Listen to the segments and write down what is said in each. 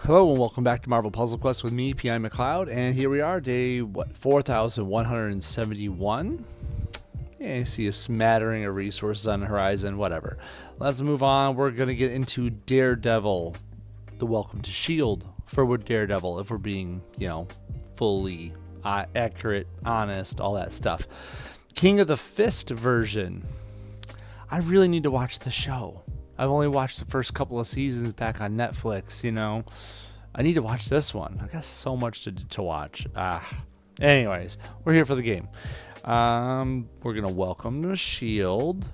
Hello and welcome back to Marvel Puzzle Quest with me, PiMacleod, and here we are, day 4171. Yeah, you see a smattering of resources on the horizon, whatever. Let's move on. We're going to get into Daredevil, the Welcome to S.H.I.E.L.D. for Daredevil, if we're being, fully accurate, honest, all that stuff. King of the Fist version. I really need to watch the show. I've only watched the first couple of seasons back on Netflix, I need to watch this one. I got so much to watch. Anyways, we're here for the game. We're going to welcome to S.H.I.E.L.D.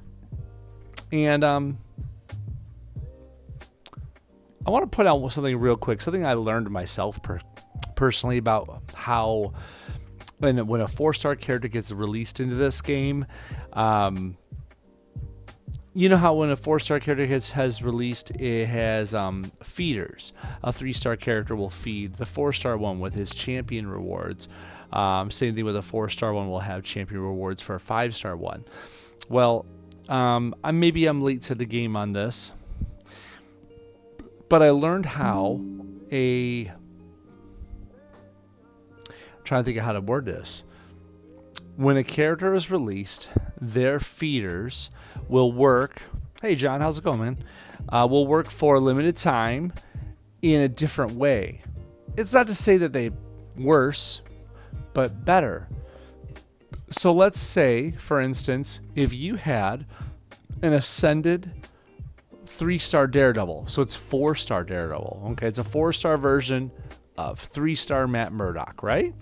And I want to put out something real quick, something I learned myself personally about how when a 4-star character gets released into this game, you know how when a 4-star character has released, it has feeders. A 3-star character will feed the 4-star one with his champion rewards. Same thing with a 4-star one will have champion rewards for a 5-star one. Well, maybe I'm late to the game on this, but I learned how I'm trying to think of how to word this. When a character is released, their feeders will work. Hey, John, how's it going, man? Will work for a limited time in a different way. It's not to say that they're worse, but better. So let's say, for instance, if you had an ascended 3-star Daredevil, so it's 4-star Daredevil. Okay, it's a 4-star version of 3-star Matt Murdock, right?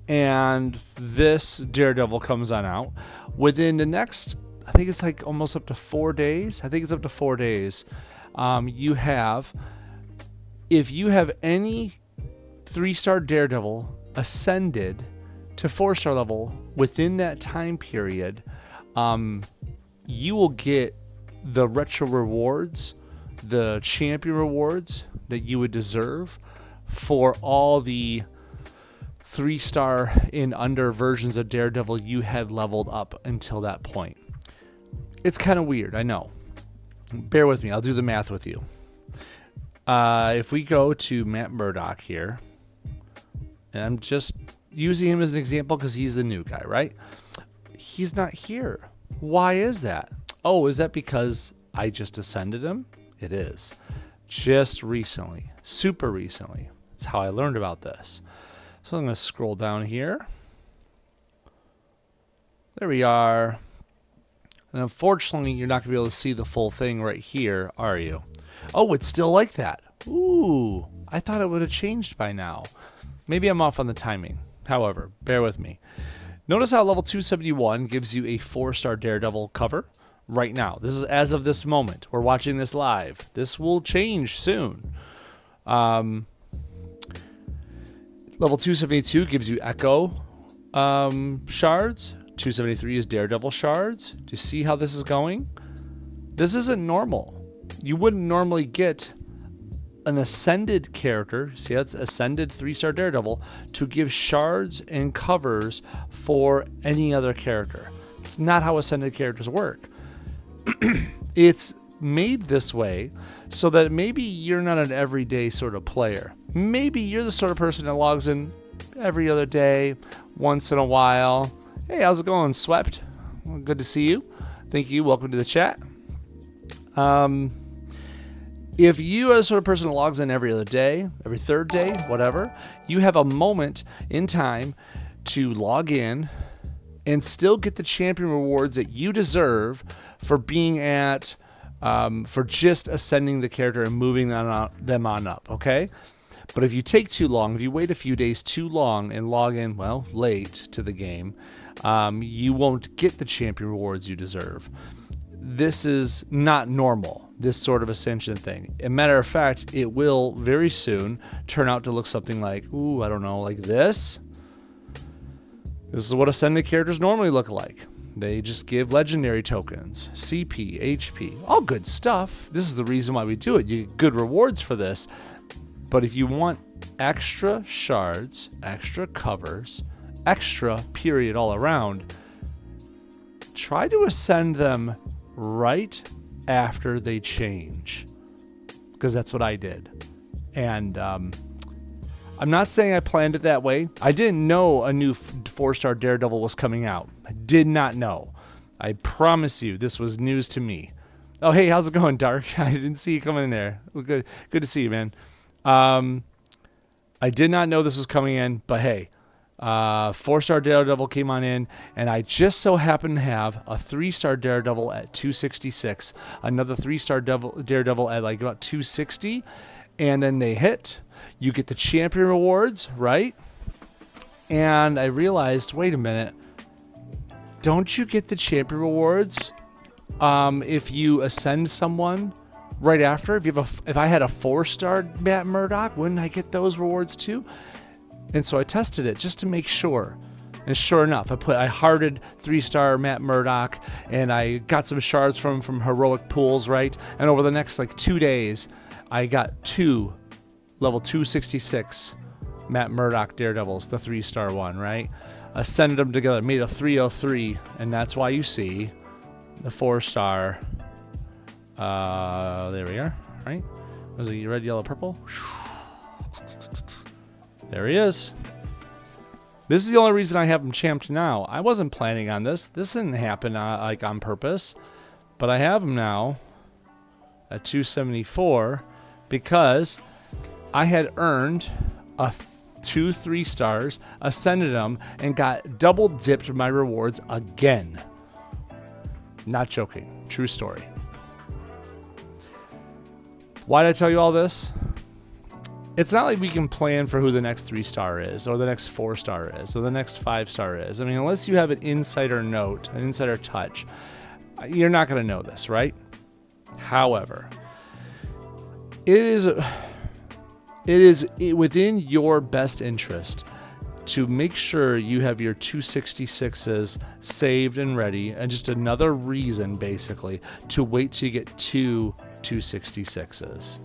And this Daredevil comes on out within the next, I think it's like almost up to 4 days. I think it's up to 4 days. If you have any 3-star Daredevil ascended to 4-star level within that time period, you will get the retro rewards, the champion rewards that you would deserve for all the 3-star and under versions of Daredevil you had leveled up until that point. It's kind of weird, I know. Bear with me, I'll do the math with you. If we go to Matt Murdock here, and I'm just using him as an example because he's the new guy, right? He's not here. Why is that? Oh, is that because I just ascended him? It is. Just recently. Super recently. That's how I learned about this. So I'm going to scroll down here. There we are. And unfortunately, you're not going to be able to see the full thing right here, are you? Oh, it's still like that. Ooh, I thought it would have changed by now. Maybe I'm off on the timing. However, bear with me. Notice how level 271 gives you a 4-star Daredevil cover right now. This is as of this moment. We're watching this live. This will change soon. Level 272 gives you Echo shards. 273 is Daredevil shards. Do you see how this is going? This isn't normal. You wouldn't normally get an ascended character, see that's ascended 3-star Daredevil, to give shards and covers for any other character. It's not how ascended characters work. It's made this way so that maybe you're not an everyday sort of player. Maybe you're the sort of person that logs in every other day, once in a while. Hey, how's it going, Swept? Well, good to see you. Thank you. Welcome to the chat. If you are the sort of person that logs in every other day, every third day, whatever, you have a moment in time to log in and still get the champion rewards that you deserve for being at for just ascending the character and moving them on up, okay? But if you take too long, if you wait a few days too long and log in, well, late to the game, you won't get the champion rewards you deserve. This is not normal, this sort of ascension thing. As a matter of fact, it will very soon turn out to look something like, ooh, I don't know, like this. This is what ascended characters normally look like. They just give legendary tokens, CP, HP, all good stuff. This is the reason why we do it. You get good rewards for this. But if you want extra shards, extra covers, extra period all around, try to ascend them right after they change. Because that's what I did. And I'm not saying I planned it that way. I didn't know a new 4-star Daredevil was coming out. I did not know. I promise you, this was news to me. Oh, hey, how's it going, Dark? I didn't see you coming in there. Well, good to see you, man. I did not know this was coming in, but hey, 4-star Daredevil came on in, and I just so happened to have a 3-star Daredevil at 266, another 3-star Daredevil at like about 260, and then they hit. You get the champion rewards, right? And I realized, wait a minute, don't you get the champion rewards if you ascend someone right after? If I had a 4-star Matt Murdock, wouldn't I get those rewards too? And so I tested it just to make sure. And sure enough, I hearted 3-star Matt Murdock, and I got some shards from heroic pools, right? And over the next like 2 days, I got 2 level 266 Matt Murdock Daredevils, the 3-star one, right? Ascended them together, made a 303, and that's why you see the 4-star. There we are, right? Was it red, yellow, purple? There he is. This is the only reason I have him champed now. I wasn't planning on this. This didn't happen like on purpose, but I have him now at 274 because I had earned 2 3-stars, ascended them, and got double dipped my rewards again. Not joking. True story. Why did I tell you all this? It's not like we can plan for who the next 3-star is, or the next 4-star is, or the next 5-star is. I mean, unless you have an insider note, an insider touch, you're not going to know this, right? However, it is within your best interest to make sure you have your 266s saved and ready, and just another reason, basically, to wait till you get 2 266s.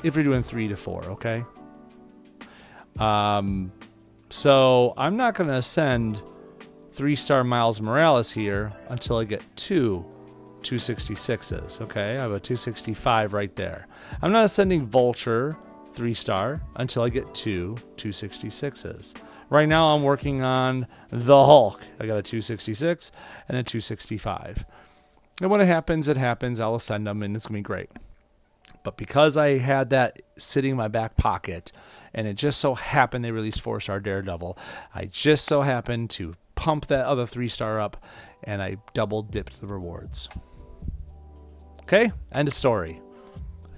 If you're doing 3 to 4, okay? So I'm not going to send 3-star Miles Morales here until I get 2 266s, okay? I have a 265 right there. I'm not sending Vulture 3-star until I get 2 266s. Right now I'm working on the Hulk. I got a 266 and a 265. And when it happens, it happens. I'll ascend them and it's going to be great. But because I had that sitting in my back pocket, and it just so happened they released 4-star Daredevil, I just so happened to pump that other 3-star up, and I double dipped the rewards. Okay, end of story.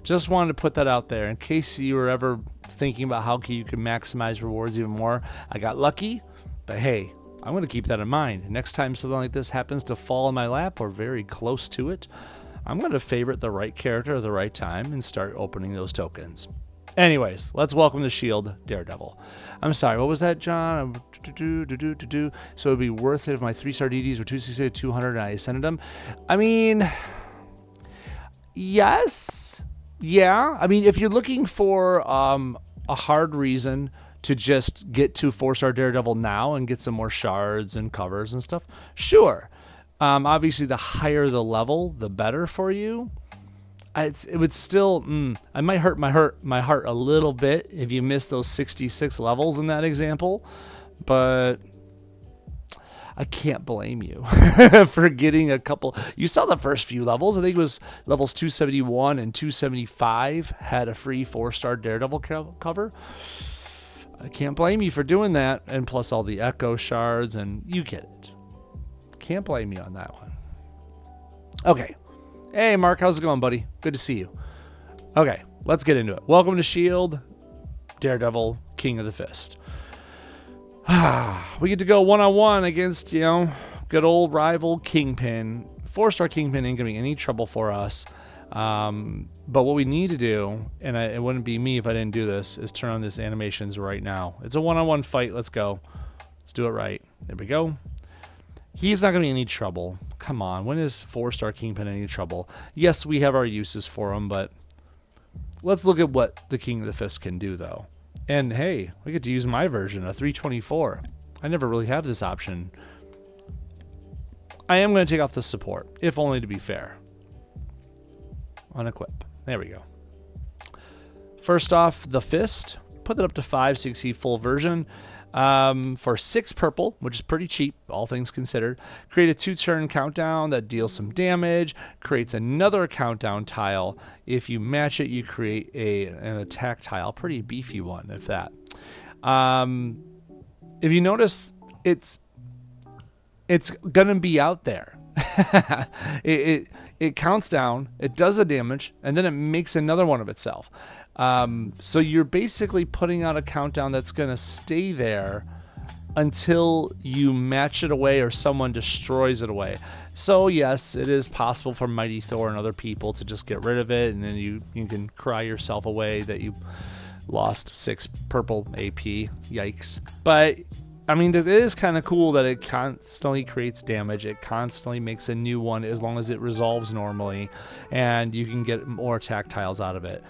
Just wanted to put that out there in case you were ever thinking about how you can maximize rewards even more. I got lucky, but hey, I'm going to keep that in mind. Next time something like this happens to fall in my lap or very close to it, I'm going to favorite the right character at the right time and start opening those tokens. Anyways, let's welcome the Shield Daredevil. I'm sorry, what was that, John? So it would be worth it if my 3-star DDs were 260 to 200 and I ascended them. I mean, yes. Yeah. I mean, if you're looking for a hard reason to just get to 4-star Daredevil now and get some more shards and covers and stuff, sure. Obviously, the higher the level, the better for you. It would still, I might hurt my heart a little bit if you miss those 66 levels in that example, but I can't blame you for getting a couple. You saw the first few levels. I think it was levels 271 and 275 had a free 4-star Daredevil cover. I can't blame you for doing that, and plus all the Echo shards, and you get it. Can't blame you on that one. Okay. Hey, Mark, how's it going, buddy? Good to see you. Okay, let's get into it. Welcome to Shield, Daredevil, King of the Fist. We get to go one-on-one against, good old rival Kingpin. 4-star Kingpin ain't going to be any trouble for us. But what we need to do, and it wouldn't be me if I didn't do this, is turn on this animations right now. It's a one-on-one fight. Let's go. Let's do it right. There we go. He's not going to be in any trouble. Come on. When is 4-star Kingpin in any trouble? Yes, we have our uses for him, but let's look at what the King of the Fist can do, though. And, hey, we get to use my version, a 324. I never really have this option. I am going to take off the support, if only to be fair. Unequip. There we go. First off, the fist. Put that up to 5 so you can see full version. For 6 purple, which is pretty cheap, all things considered. Create a 2-turn countdown that deals some damage. Creates another countdown tile. If you match it, you create an attack tile. Pretty beefy one, if that. If you notice, it's gonna be out there. it counts down, it does the damage, and then it makes another one of itself. So you're basically putting out a countdown that's gonna stay there until you match it away or someone destroys it away. So yes, it is possible for Mighty Thor and other people to just get rid of it, and then you can cry yourself away that you lost 6 purple AP. Yikes. But I mean, it is kind of cool that it constantly creates damage. It constantly makes a new one as long as it resolves normally, and you can get more attack tiles out of it.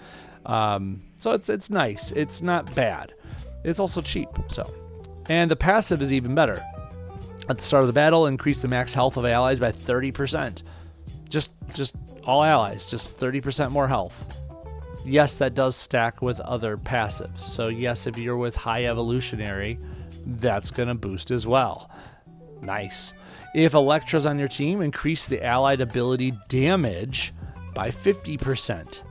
So it's nice. It's not bad. It's also cheap. So, and the passive is even better. At the start of the battle, increase the max health of allies by 30%. Just all allies, just 30% more health. Yes, that does stack with other passives. So yes, if you're with high evolutionary, that's going to boost as well. Nice. If Elektra's on your team, increase the allied ability damage by 50%.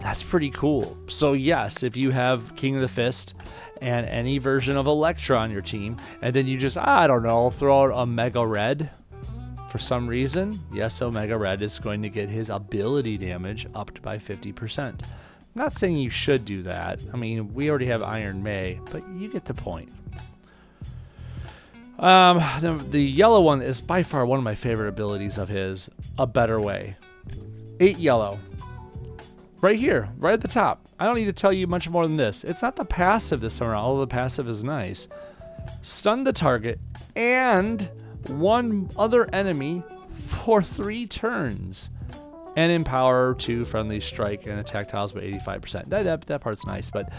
That's pretty cool. So yes, if you have King of the Fist and any version of Elektra on your team, and then you just, I don't know, throw out Omega Red for some reason, yes, Omega Red is going to get his ability damage upped by 50%. I'm not saying you should do that. I mean, we already have Iron May, but you get the point. The yellow one is by far one of my favorite abilities of his, A Better Way. 8 yellow. Right here, right at the top. I don't need to tell you much more than this. It's not the passive this time around, although the passive is nice. Stun the target and one other enemy for 3 turns. And empower 2 friendly strike and attack tiles by 85%. That part's nice, but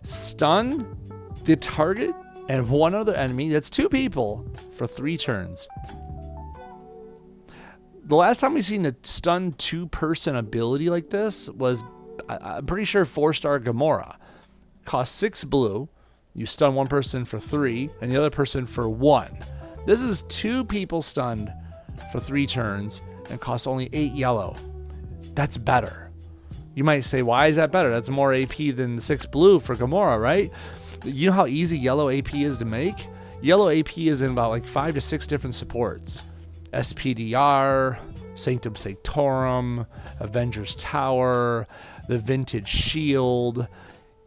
stun the target and one other enemy, that's 2 people, for 3 turns. The last time we've seen a stun 2-person ability like this was, I'm pretty sure, 4-star Gamora. Cost 6 blue, you stun one person for 3, and the other person for 1. This is 2 people stunned for 3 turns, and costs only 8 yellow. That's better. You might say, why is that better? That's more AP than the 6 blue for Gamora, right? You know how easy yellow AP is to make? Yellow AP is in about like 5 to 6 different supports. SPDR, Sanctum Sanctorum, Avengers Tower, the Vintage Shield.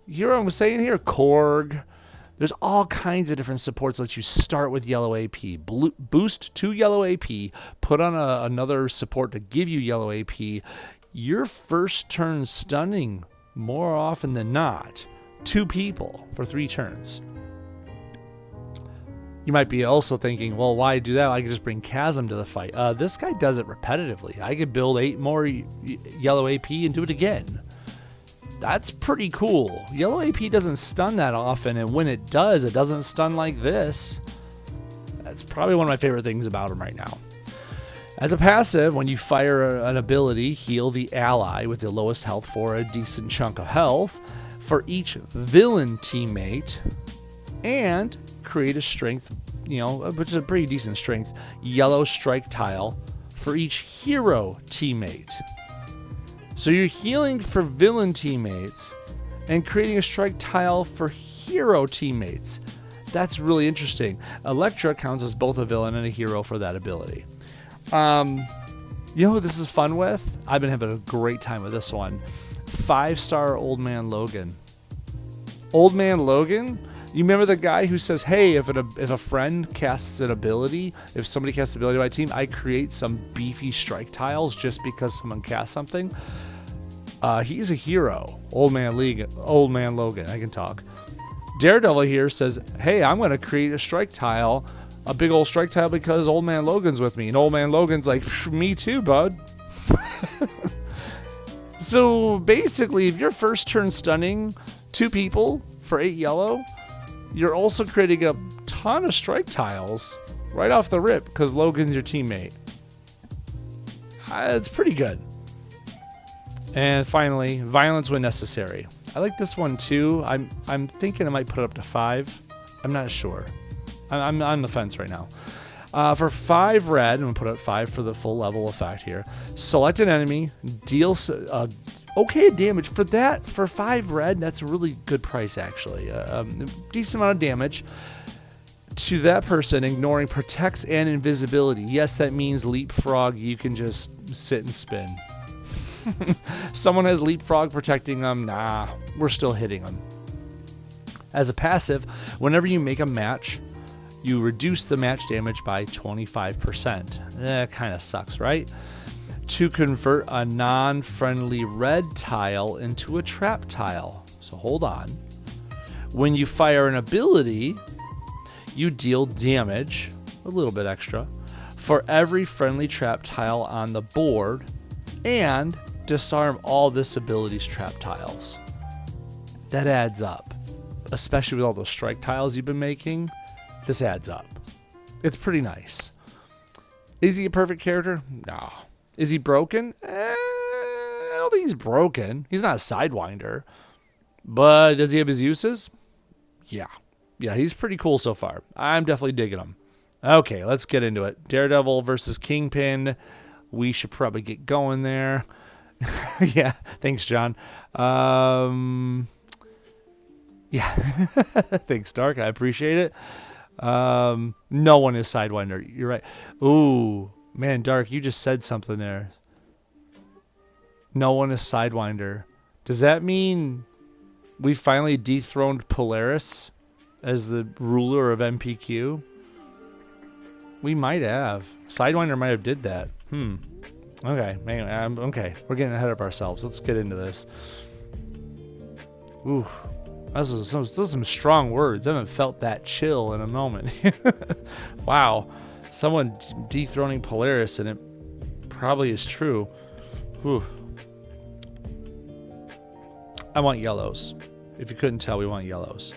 You hear what I'm saying here? Korg. There's all kinds of different supports that let you start with yellow AP. Boost 2 yellow AP, put on another support to give you yellow AP. Your first turn stunning, more often than not, 2 people for 3 turns. You might be also thinking, well, why do that? I could just bring Chasm to the fight. This guy does it repetitively. I could build 8 more yellow AP and do it again. That's pretty cool. Yellow AP doesn't stun that often, and when it does, it doesn't stun like this. That's probably one of my favorite things about him right now. As a passive, when you fire an ability, heal the ally with the lowest health for a decent chunk of health for each villain teammate, and create a strength, which is a pretty decent strength, yellow strike tile for each hero teammate. So you're healing for villain teammates and creating a strike tile for hero teammates. That's really interesting. Elektra counts as both a villain and a hero for that ability. You know who this is fun with? I've been having a great time with this one. 5-star Old Man Logan. Old Man Logan? You remember the guy who says, hey, if a friend casts an ability, if somebody casts an ability on my team, I create some beefy strike tiles just because someone casts something? He's a hero. Old Man Logan. I can talk. Daredevil here says, hey, I'm going to create a strike tile, a big old strike tile because Old Man Logan's with me. And Old Man Logan's like, me too, bud. So basically, if you're first turn stunning 2 people for 8 yellow, you're also creating a ton of strike tiles right off the rip because Logan's your teammate. It's pretty good. And finally, violence when necessary. I like this one too. I'm thinking I might put it up to 5. I'm not sure. I'm on the fence right now. For 5 red, I'm gonna put it at 5 for the full level effect here. Select an enemy, deal okay damage for that. For 5 red, that's a really good price actually. Decent amount of damage to that person, ignoring protects and invisibility. Yes, that means leapfrog. You can just sit and spin. Someone has leapfrog protecting them. Nah, we're still hitting them. As a passive, whenever you make a match, you reduce the match damage by 25%. That kind of sucks, right? To convert a non-friendly red tile into a trap tile. So hold on. When you fire an ability, you deal damage, a little bit extra, for every friendly trap tile on the board, and disarm all this ability's trap tiles. That adds up, especially with all those strike tiles you've been making. This adds up. It's pretty nice. Is he a perfect character? No. Is he broken? I don't think he's broken. He's not a Sidewinder. But does he have his uses? Yeah. Yeah, he's pretty cool so far. I'm definitely digging him. Okay, let's get into it. Daredevil versus Kingpin. We should probably get going there. Yeah, thanks, John. Yeah, thanks, Dark. I appreciate it. No one is Sidewinder. You're right. Ooh, man, Dark, you just said something there. No one is Sidewinder. Does that mean we finally dethroned Polaris as the ruler of MPQ? We might have. Sidewinder might have did that. Okay, man. Okay, we're getting ahead of ourselves. Let's get into this. Ooh, those are some strong words. I haven't felt that chill in a moment. Wow, someone dethroning Polaris, and it probably is true. Whew. I want yellows. If you couldn't tell, we want yellows.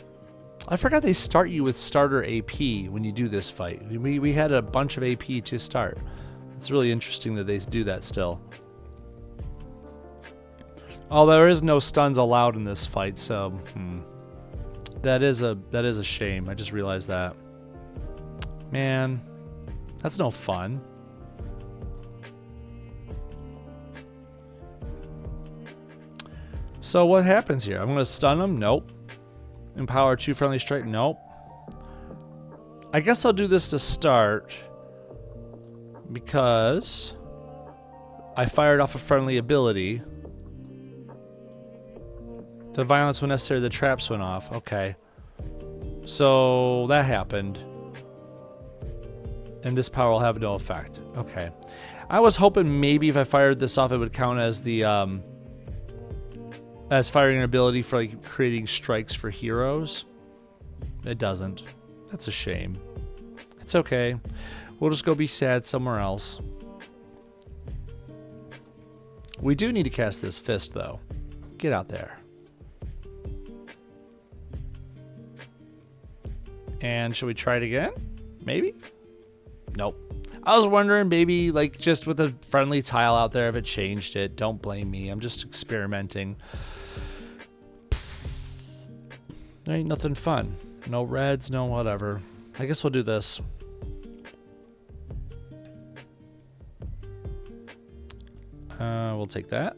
I forgot they start you with starter AP when you do this fight. We had a bunch of AP to start. It's really interesting that they do that still. Oh, there is no stuns allowed in this fight, so that is a shame. I just realized that. Man, that's no fun. So what happens here? I'm gonna stun him? Nope. Empower 2 friendly strike? Nope. I guess I'll do this to start because I fired off a friendly ability. The violence when necessary, the traps went off. Okay. So that happened. And this power will have no effect. Okay. I was hoping maybe if I fired this off it would count as the as firing an ability for like creating strikes for heroes. It doesn't. That's a shame. It's okay. We'll just go be sad somewhere else. We do need to cast this fist though. Get out there. And should we try it again? Maybe? Nope. I was wondering maybe like just with a friendly tile out there if it changed it. Don't blame me. I'm just experimenting. There ain't nothing fun. No reds, no whatever. I guess we'll do this. We'll take that.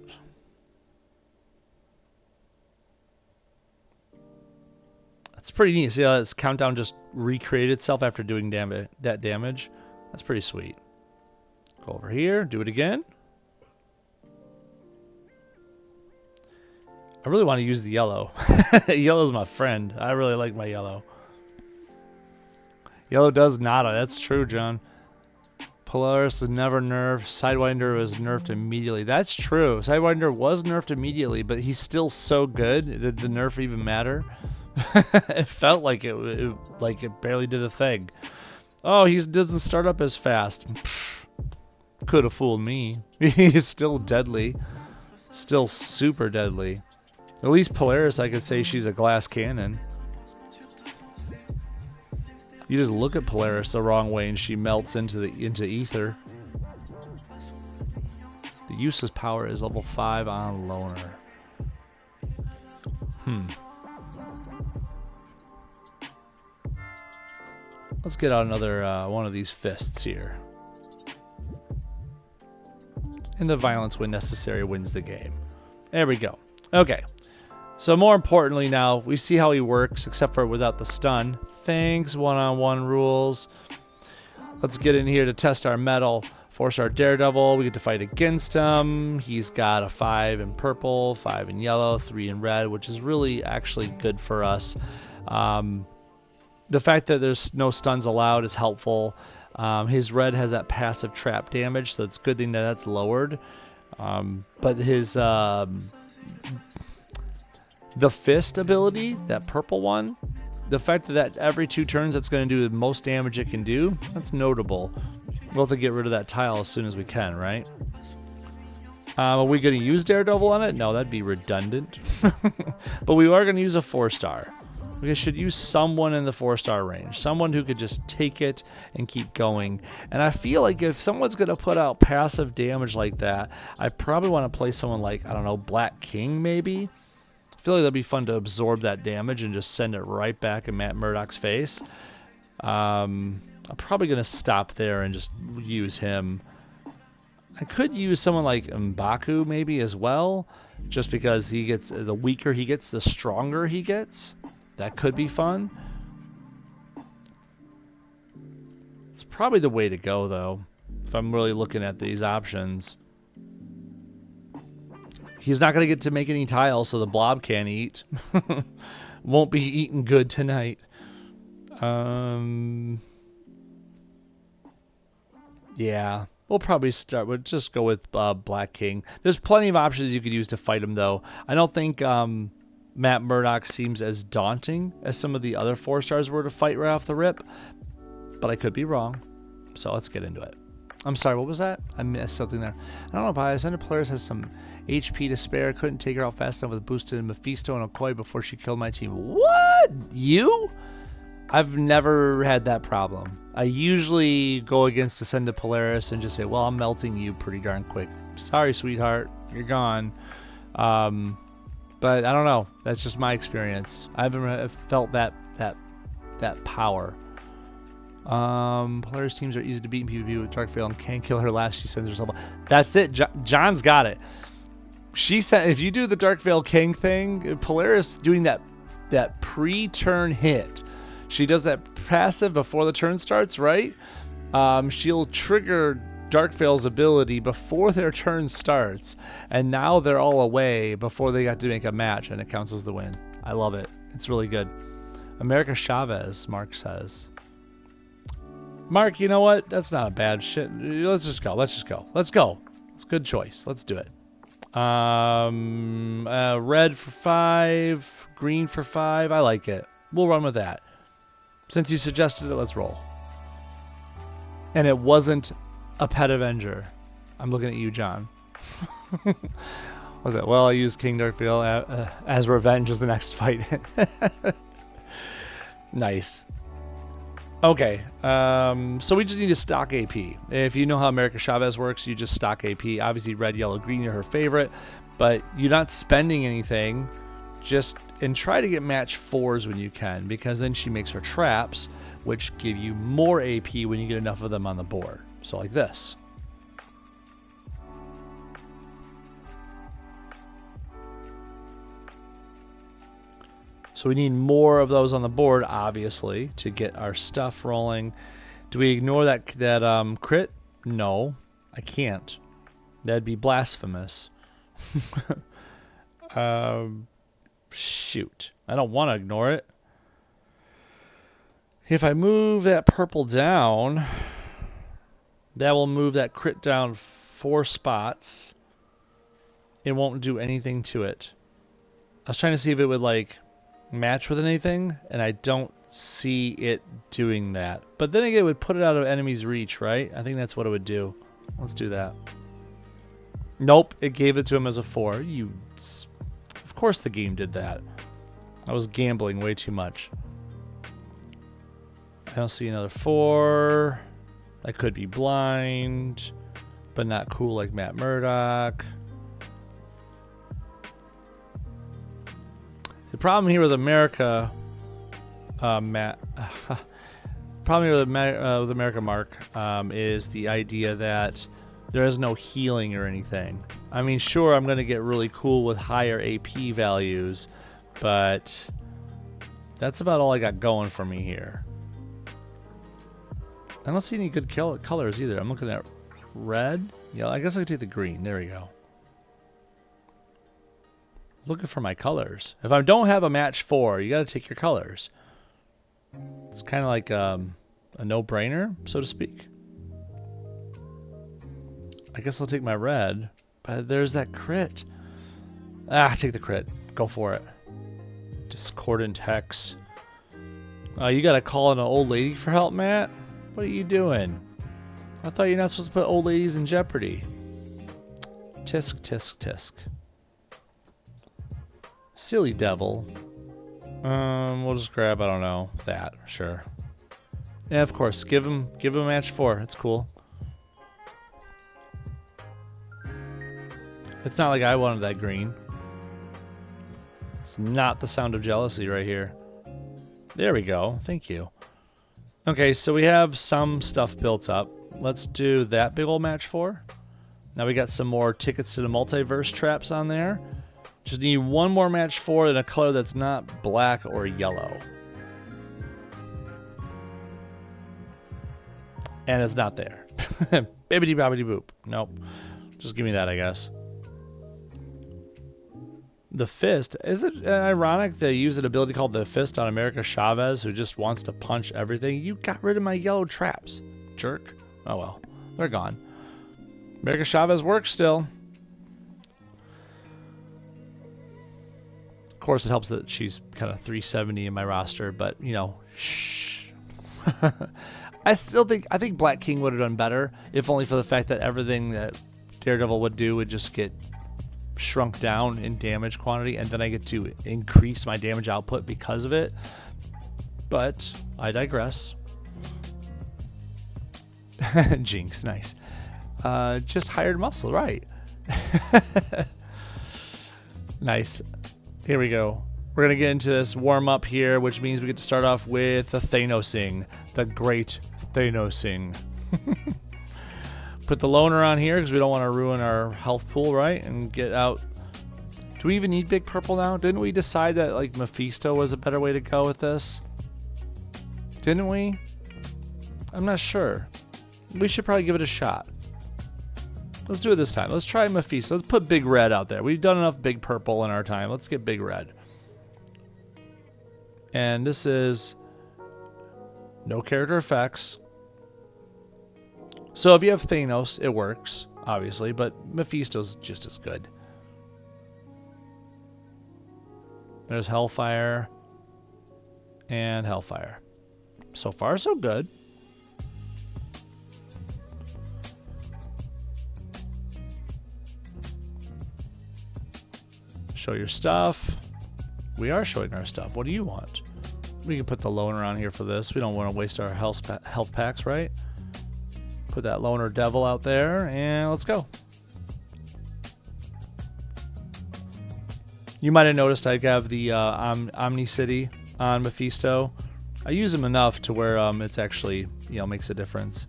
That's pretty neat. See how this countdown just recreated itself after doing that damage? That's pretty sweet. Go over here, do it again. I really want to use the yellow. Yellow's my friend. I really like my yellow. Yellow does nada. That's true, John. Polaris was never nerfed. Sidewinder was nerfed immediately. That's true. Sidewinder was nerfed immediately, but he's still so good. Did the nerf even matter? It felt like it barely did a thing. Oh, he doesn't start up as fast. Could have fooled me. He's still deadly. Still super deadly. At least Polaris, I could say she's a glass cannon. You just look at Polaris the wrong way and she melts into ether. The useless power is level 5 on loner. Let's get out another one of these fists here. And the violence when necessary wins the game. There we go. Okay. So more importantly now, we see how he works, except for without the stun. Thanks, one-on-one rules. Let's get in here to test our metal. 4-star Daredevil, we get to fight against him. He's got a 5 in purple, 5 in yellow, 3 in red, which is really actually good for us. The fact that there's no stuns allowed is helpful. His red has that passive trap damage, so it's a good thing that that's lowered. But his the fist ability, that purple one, the fact that every 2 turns that's going to do the most damage it can do, that's notable. We'll have to get rid of that tile as soon as we can, right? Are we going to use Daredevil on it? No, that'd be redundant. But we are going to use a 4-star. We should use someone in the 4-star range. Someone who could just take it and keep going. And I feel like if someone's going to put out passive damage like that, I probably want to play someone like, I don't know, Black King maybe? I feel like that'd be fun to absorb that damage and just send it right back in Matt Murdock's face. I'm probably going to stop there and just use him. I could use someone like M'Baku maybe as well, just because he gets, the weaker he gets, the stronger he gets. That could be fun. It's probably the way to go, though, if I'm really looking at these options. He's not going to get to make any tiles, so the blob can't eat. Won't be eating good tonight. Yeah, we'll probably start with, just go with Black King. There's plenty of options you could use to fight him, though. I don't think Matt Murdock seems as daunting as some of the other 4-stars were to fight right off the rip, but I could be wrong. So let's get into it. I'm sorry, what was that? I missed something there. I don't know, but Ascended Polaris has some HP to spare. Couldn't take her out fast enough with boosted Mephisto and Okoye before she killed my team. What? You? I've never had that problem. I usually go against Ascended Polaris and just say, well, I'm melting you pretty darn quick. Sorry, sweetheart. You're gone. But I don't know. That's just my experience. I haven't felt that power. Polaris teams are easy to beat in PvP with Darkveil and can't kill her last. She sends herself. That's it. John's got it. She said if you do the Darkveil King thing, Polaris doing that pre-turn hit. She does that passive before the turn starts, right? She'll trigger Darkveil's ability before their turn starts, and now they're all away before they got to make a match, and it counts as the win. I love it. It's really good. America Chavez, Mark says. Mark, you know what? That's not a bad shit. Let's just go. Let's go. It's a good choice. Let's do it. Red for 5, green for 5. I like it. We'll run with that. Since you suggested it, let's roll. And it wasn't a Pet Avenger. I'm looking at you, John. What was it? Well, I used King Darkveil as revenge as the next fight. Nice. Okay, so we just need to stock AP. If you know how America Chavez works, you just stock AP. Obviously, red, yellow, green are her favorite, but you're not spending anything. And try to get match 4s when you can, because then she makes her traps, which give you more AP when you get enough of them on the board. So like this. So we need more of those on the board, obviously, to get our stuff rolling. Do we ignore that crit? No, I can't. That'd be blasphemous. Shoot. I don't want to ignore it. If I move that purple down, that will move that crit down 4 spots. It won't do anything to it. I was trying to see if it would, like, match with anything, and I don't see it doing that. But then again, it would put it out of enemy's reach, right? I think that's what it would do. Let's do that. Nope, it gave it to him as a 4. Of course the game did that. I was gambling way too much. I don't see another 4. I could be blind. but not cool like Matt Murdock. The problem here with America, Matt. Problem here with America, Mark, is the idea that there is no healing or anything. I mean, sure, I'm going to get really cool with higher AP values, but that's about all I got going for me here. I don't see any good colors either. I'm looking at red. Yeah, I guess I could take the green. There we go. Looking for my colors. If I don't have a match 4, you got to take your colors. It's kind of like a no-brainer, so to speak. I guess I'll take my red, but there's that crit. Take the crit. Go for it. Discordant Hex. You gotta call an old lady for help, Matt? What are you doing? I thought you're not supposed to put old ladies in jeopardy. Tisk, tisk, tisk. Silly devil. We'll just grab, I don't know, that. Sure. Yeah, of course. Give him a match 4. It's cool. It's not like I wanted that green. It's not the sound of jealousy right here. There we go. Thank you. Okay, so we have some stuff built up. Let's do that big old match 4. Now we got some more tickets to the multiverse traps on there. Just need one more match 4 in a color that's not black or yellow. And it's not there. Bibbidi bobbidi boop. Nope. Just give me that, I guess. The Fist. Is it ironic they use an ability called the Fist on America Chavez, who just wants to punch everything? You got rid of my yellow traps, jerk. Oh well, they're gone. America Chavez works still. Of course, it helps that she's kind of 370 in my roster, but you know, shh. I think Black King would have done better, if only for the fact that everything that Daredevil would do would just get shrunk down in damage quantity, and then I get to increase my damage output because of it. But I digress. Jinx, nice. Just hired muscle, right? Nice. Here we go. We're gonna get into this warm up here, which means we get to start off with the Thanosing, the great Thanosing. Put the loner on here because we don't want to ruin our health pool, right? And get out. Do we even need big purple now? Didn't we decide that like Mephisto was a better way to go with this? Didn't we? I'm not sure. We should probably give it a shot. Let's do it this time. Let's try Mephisto. Let's put big red out there. We've done enough big purple in our time. Let's get big red. And this is no character effects. So if you have Thanos, it works, obviously, but Mephisto's just as good. There's Hellfire and Hellfire. So far, so good. Show your stuff. We are showing our stuff. What do you want? We can put the loner on here for this. We don't want to waste our health packs, right? Put that loner devil out there, and let's go. You might have noticed I have the Omni-City on Mephisto. I use him enough to where it's actually, you know, makes a difference.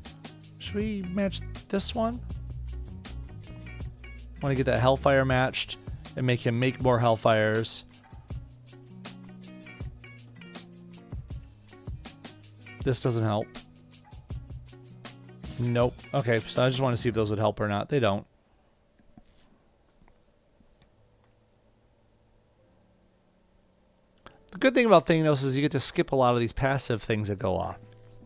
Should we match this one? Want to get that Hellfire matched and make him make more Hellfires. This doesn't help. Nope. Okay, so I just want to see if those would help or not. They don't. The good thing about Thanos is you get to skip a lot of these passive things that go off.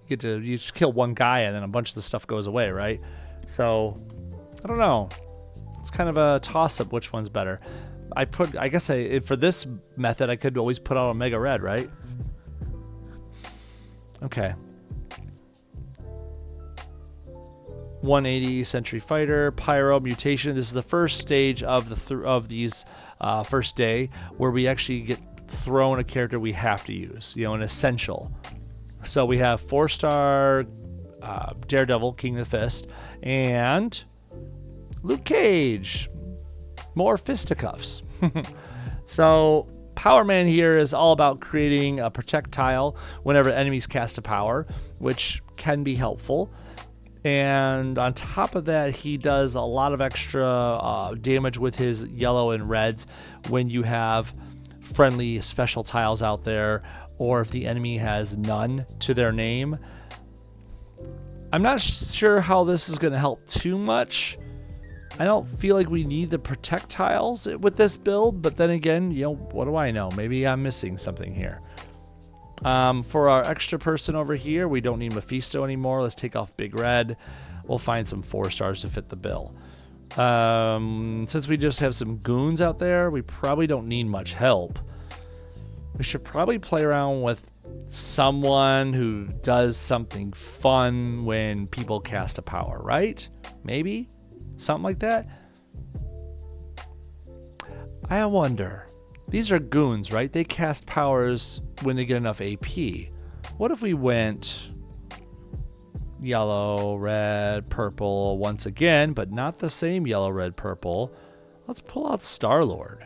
You just kill one guy and then a bunch of the stuff goes away, right? So, I don't know. It's kind of a toss-up which one's better. I guess for this method I could always put out Omega Red, right? Okay. 180 Sentry Fighter, Pyro, Mutation. This is the first stage of these first day where we actually get thrown a character we have to use, you know, an essential. So we have 4-star Daredevil, King of the Fist, and Luke Cage. More fisticuffs. So Power Man here is all about creating a protect tile whenever enemies cast a power, which can be helpful. And on top of that, he does a lot of extra damage with his yellow and reds when you have friendly special tiles out there, or if the enemy has none to their name. I'm not sure how this is going to help too much. I don't feel like we need the protect tiles with this build, but then again, you know, what do I know? Maybe I'm missing something here. For our extra person over here, we don't need Mephisto anymore. Let's take off Big Red. We'll find some 4 stars to fit the bill. Since we just have some goons out there, we probably don't need much help. We should probably play around with someone who does something fun when people cast a power, right? Maybe? Something like that? I wonder. These are goons, right? They cast powers when they get enough AP. What if we went yellow, red, purple once again, but not the same yellow, red, purple? Let's pull out Star-Lord.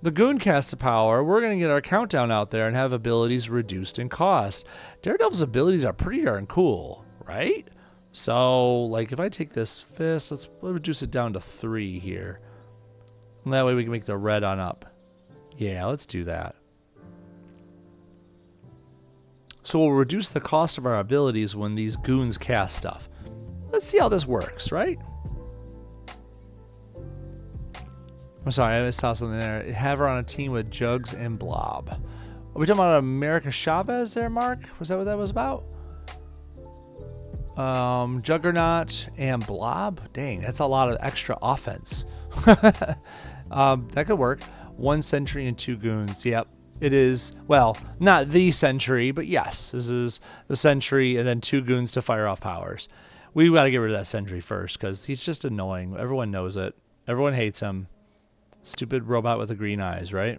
The goon casts a power. We're going to get our countdown out there and have abilities reduced in cost. Daredevil's abilities are pretty darn cool, right? So, like, if I take this fist, let's reduce it down to 3 here. And that way we can make the red on up. Yeah, let's do that. So we'll reduce the cost of our abilities when these goons cast stuff. Let's see how this works, right? I'm sorry, I saw something there. Have her on a team with Jugs and Blob. Are we talking about America Chavez there, Mark? Was that what that was about? Juggernaut and Blob? Dang, that's a lot of extra offense. That could work. 1 sentry and 2 goons. Yep, it is. Well, not the sentry, but yes, this is the sentry and then 2 goons to fire off powers. We got to get rid of that sentry first because he's just annoying. Everyone knows it. Everyone hates him. Stupid robot with the green eyes, right?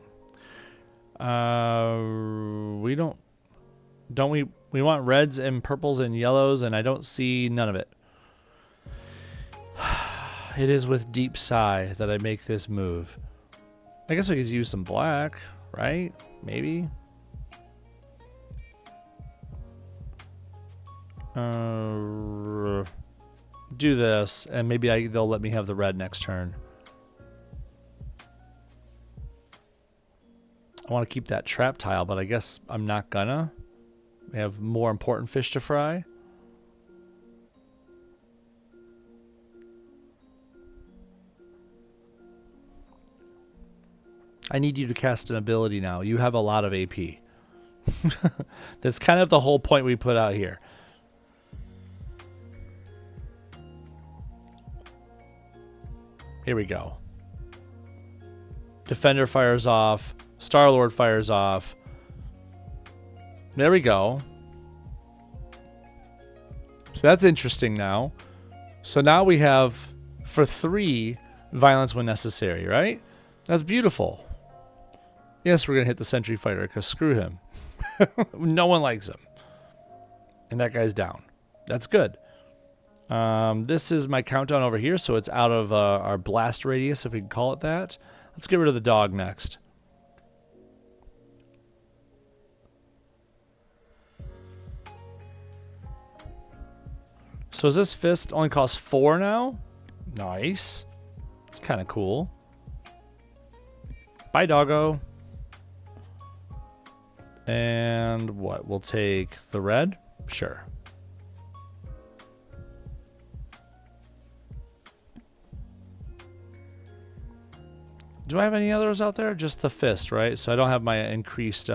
We don't we want reds and purples and yellows, and I don't see none of it. It is with deep sigh that I make this move. I guess I could use some black, right? Maybe. Do this, and maybe they'll let me have the red next turn. I want to keep that trap tile, but I guess I'm not gonna. We have more important fish to fry. I need you to cast an ability now. You have a lot of AP. That's kind of the whole point we put out here. Here we go. Defender fires off. Star-Lord fires off. There we go. So that's interesting now. So now we have, for 3, violence when necessary, right? That's beautiful. Yes, we're going to hit the sentry fighter because screw him. No one likes him. And that guy's down. That's good. This is my countdown over here, so it's out of our blast radius, if we can call it that. Let's get rid of the dog next. So does this fist only cost 4 now? Nice. It's kind of cool. Bye, doggo. And what? We'll take the red? Sure. Do I have any others out there? Just the fist, right? So I don't have my increased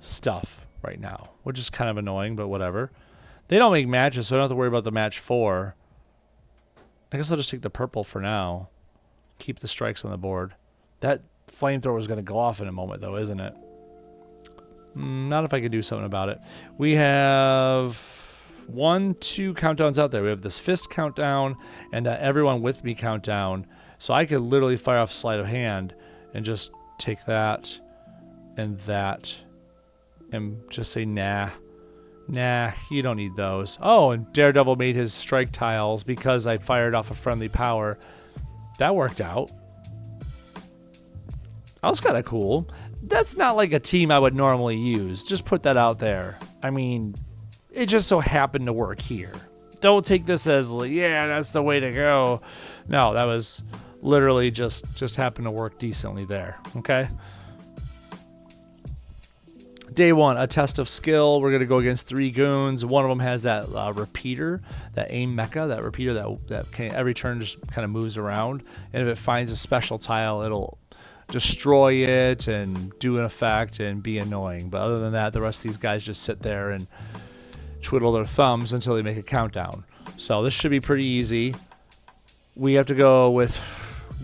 stuff right now, which is kind of annoying, but whatever. They don't make matches, so I don't have to worry about the match 4. I guess I'll just take the purple for now. Keep the strikes on the board. That flamethrower is going to go off in a moment, though, isn't it? Not if I could do something about it. We have 1, 2 countdowns out there. We have this fist countdown and everyone with me countdown. So I could literally fire off sleight of hand and just take that and just say nah. Nah, you don't need those. Oh, and Daredevil made his strike tiles because I fired off a friendly power. That worked out. That was kind of cool. That's not like a team I would normally use. Just put that out there. I mean, it just so happened to work here. Don't take this as, yeah, that's the way to go. No, that was literally just happened to work decently there. Okay. Day 1, a test of skill. We're gonna go against 3 goons. One of them has that repeater, that aim mecha, that repeater that every turn just kind of moves around. And if it finds a special tile, it'll destroy it and do an effect and be annoying. But other than that, the rest of these guys just sit there and twiddle their thumbs until they make a countdown. So this should be pretty easy. We have to go with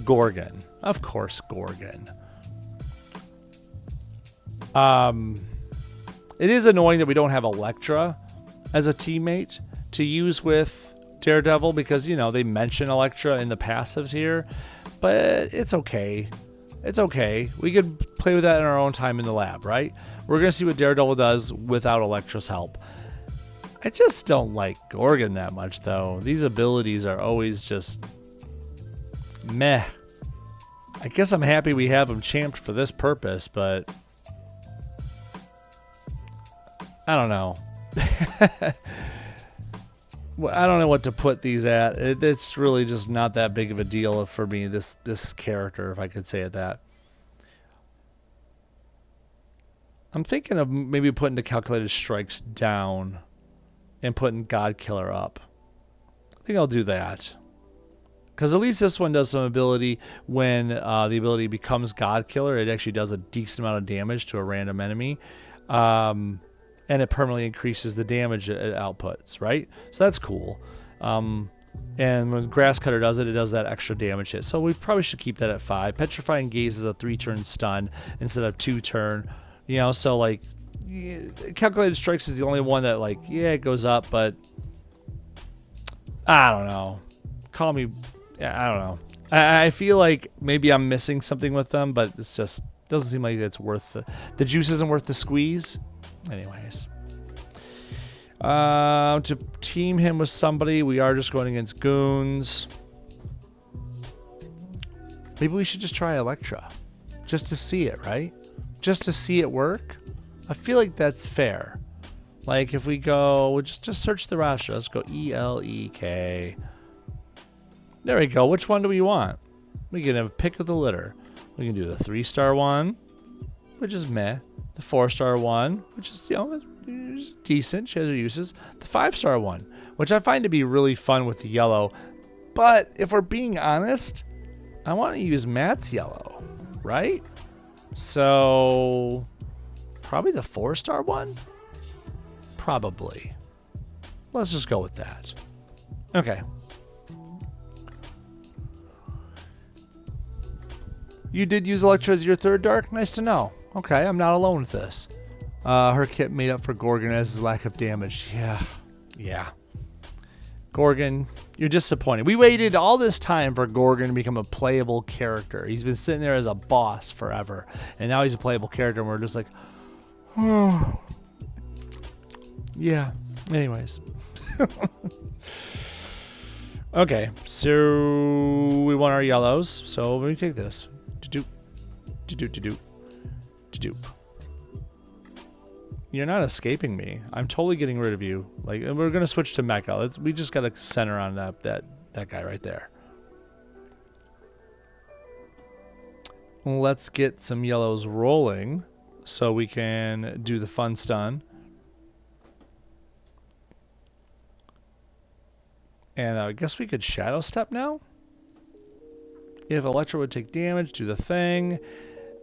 Gorgon. Of course, Gorgon. It is annoying that we don't have Elektra as a teammate to use with Daredevil because, you know, they mention Elektra in the passives here, but it's okay. It's okay. We could play with that in our own time in the lab, right? We're going to see what Daredevil does without Elektra's help. I just don't like Gorgon that much, though. These abilities are always just meh. I guess I'm happy we have him champed for this purpose, but I don't know. I don't know what to put these at. It's really just not that big of a deal for me, this character, if I could say it that. I'm thinking of maybe putting the calculated strikes down and putting God Killer up. I think I'll do that. Because at least this one does some ability when the ability becomes God Killer. It actually does a decent amount of damage to a random enemy. And it permanently increases the damage it outputs, right? So that's cool. And when Grass Cutter does it, it does that extra damage hit. So we probably should keep that at 5. Petrifying Gaze is a 3-turn stun instead of 2-turn. You know, so like, Calculated Strikes is the only one that, like, yeah, it goes up, but I don't know. Call me, I don't know. I feel like maybe I'm missing something with them, but it's just doesn't seem like it's worth the juice isn't worth the squeeze. Anyways, to team him with somebody, we are just going against goons. Maybe we should just try Elektra, just to see it, right? Just to see it work. I feel like that's fair. Like if we go, we'll just search the roster. Let's go ELEK. There we go. Which one do we want? We can have a pick of the litter. We can do the 3-star one, which is meh. The 4-star one, which is, you know, is decent. She has her uses. The 5-star one, which I find to be really fun with the yellow. But if we're being honest, I want to use Matt's yellow, right? So probably the 4-star one? Probably. Let's just go with that. Okay. You did use Elektra as your 3rd dark? Nice to know. Okay, I'm not alone with this. Her kit made up for Gorgon as his lack of damage. Yeah. Gorgon, you're disappointed. We waited all this time for Gorgon to become a playable character. He's been sitting there as a boss forever. And now he's a playable character and we're just like, oh. Yeah. Anyways. Okay, so we want our yellows. So let me take this. To-doop. You're not escaping me. I'm totally getting rid of you. Like, and we're gonna switch to mecha. We just gotta center on that guy right there. Let's get some yellows rolling so we can do the fun stun. And I guess we could shadow step now. If Elektra would take damage, do the thing.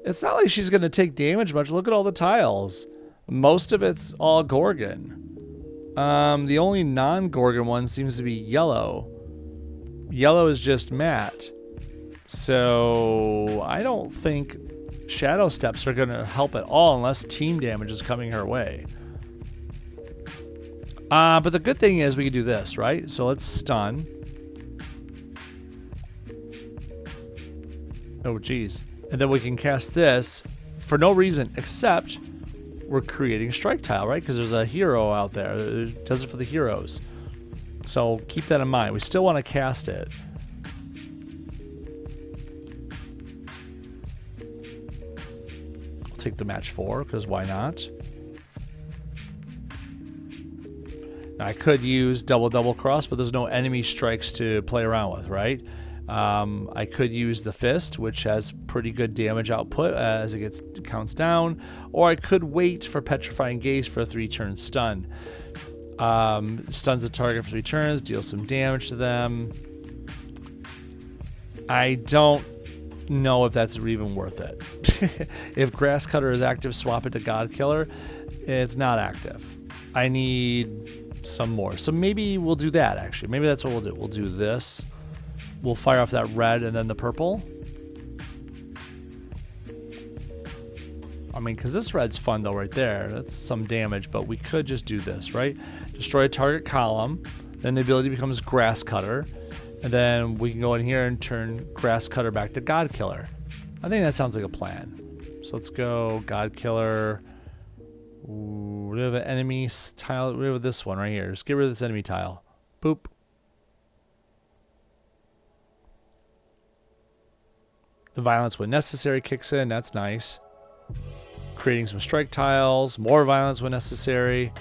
It's not like she's going to take damage much. Look at all the tiles. Most of it's all Gorgon. The only non-Gorgon one seems to be yellow. Yellow is just Matt. So I don't think shadow steps are going to help at all unless team damage is coming her way. But the good thing is we can do this, right? So let's stun. Oh, geez. And then we can cast this for no reason except we're creating strike tile, right? Because there's a hero out there that does it for the heroes. So keep that in mind. We still want to cast it. I'll take the match 4 because why not? Now, I could use double cross, but there's no enemy strikes to play around with, right? I could use the fist, which has pretty good damage output as it counts down, or I could wait for petrifying gaze for a 3-turn stun. Stuns a target for 3 turns, deals some damage to them. I don't know if that's even worth it. If Grass Cutter is active, swap it to God Killer. It's not active. I need some more. So maybe we'll do that, actually. Maybe that's what we'll do. We'll do this. We'll fire off that red and then the purple. I mean, because this red's fun, though, right there. That's some damage, but we could just do this, right? Destroy a target column. Then the ability becomes Grass Cutter. And then we can go in here and turn Grass Cutter back to God Killer. I think that sounds like a plan. So let's go God Killer. Ooh, we have an enemy tile. We have this one right here. Just get rid of this enemy tile. Boop. The violence when necessary kicks in. That's nice. Creating some strike tiles. More violence when necessary.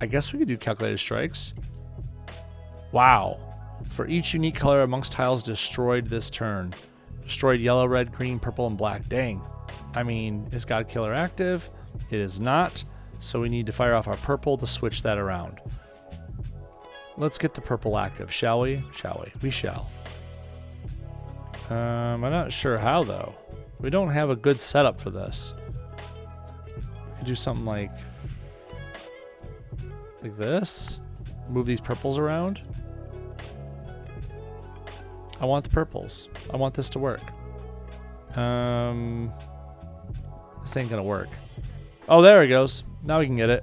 I guess we could do calculated strikes. Wow. For each unique color amongst tiles destroyed this turn. Destroyed yellow, red, green, purple, and black. Dang. I mean, is God Killer active? It is not. So we need to fire off our purple to switch that around. Let's get the purple active, shall we? Shall we? We shall. I'm not sure how, though. We don't have a good setup for this. We could do something like this. Move these purples around. I want the purples. I want this to work. This ain't gonna work. Oh, there it goes. Now we can get it.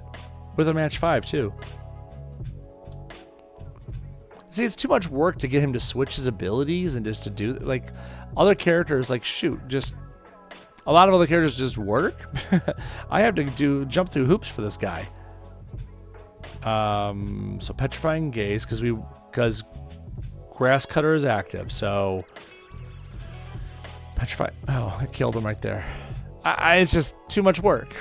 With a match 5, too. See, it's too much work to get him to switch his abilities and just to do, like, other characters, like, shoot, just, a lot of other characters just work. I have to jump through hoops for this guy. So Petrifying Gaze, because Grass Cutter is active, so Petrify, oh, I killed him right there. It's just too much work.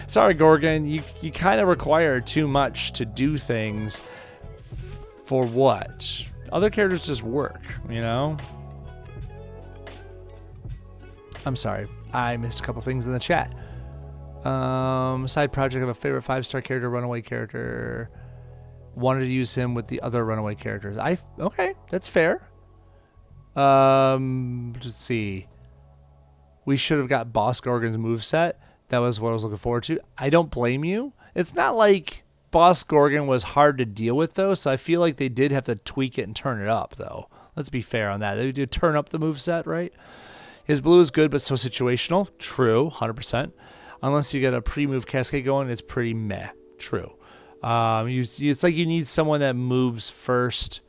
Sorry, Gorgon, you kind of require too much to do things. For what? Other characters just work, you know? I'm sorry. I missed a couple things in the chat. Side project of a favorite 5-star character, runaway character. Wanted to use him with the other runaway characters. Okay, that's fair. Let's see. We should have got Boss Gorgon's moveset. That was what I was looking forward to. I don't blame you. It's not like Boss Gorgon was hard to deal with, though, so I feel like they did have to tweak it and turn it up, though. Let's be fair on that. They did turn up the moveset, right? His blue is good, but so situational. True, 100%. Unless you get a pre-move cascade going, it's pretty meh. True. It's like you need someone that moves first,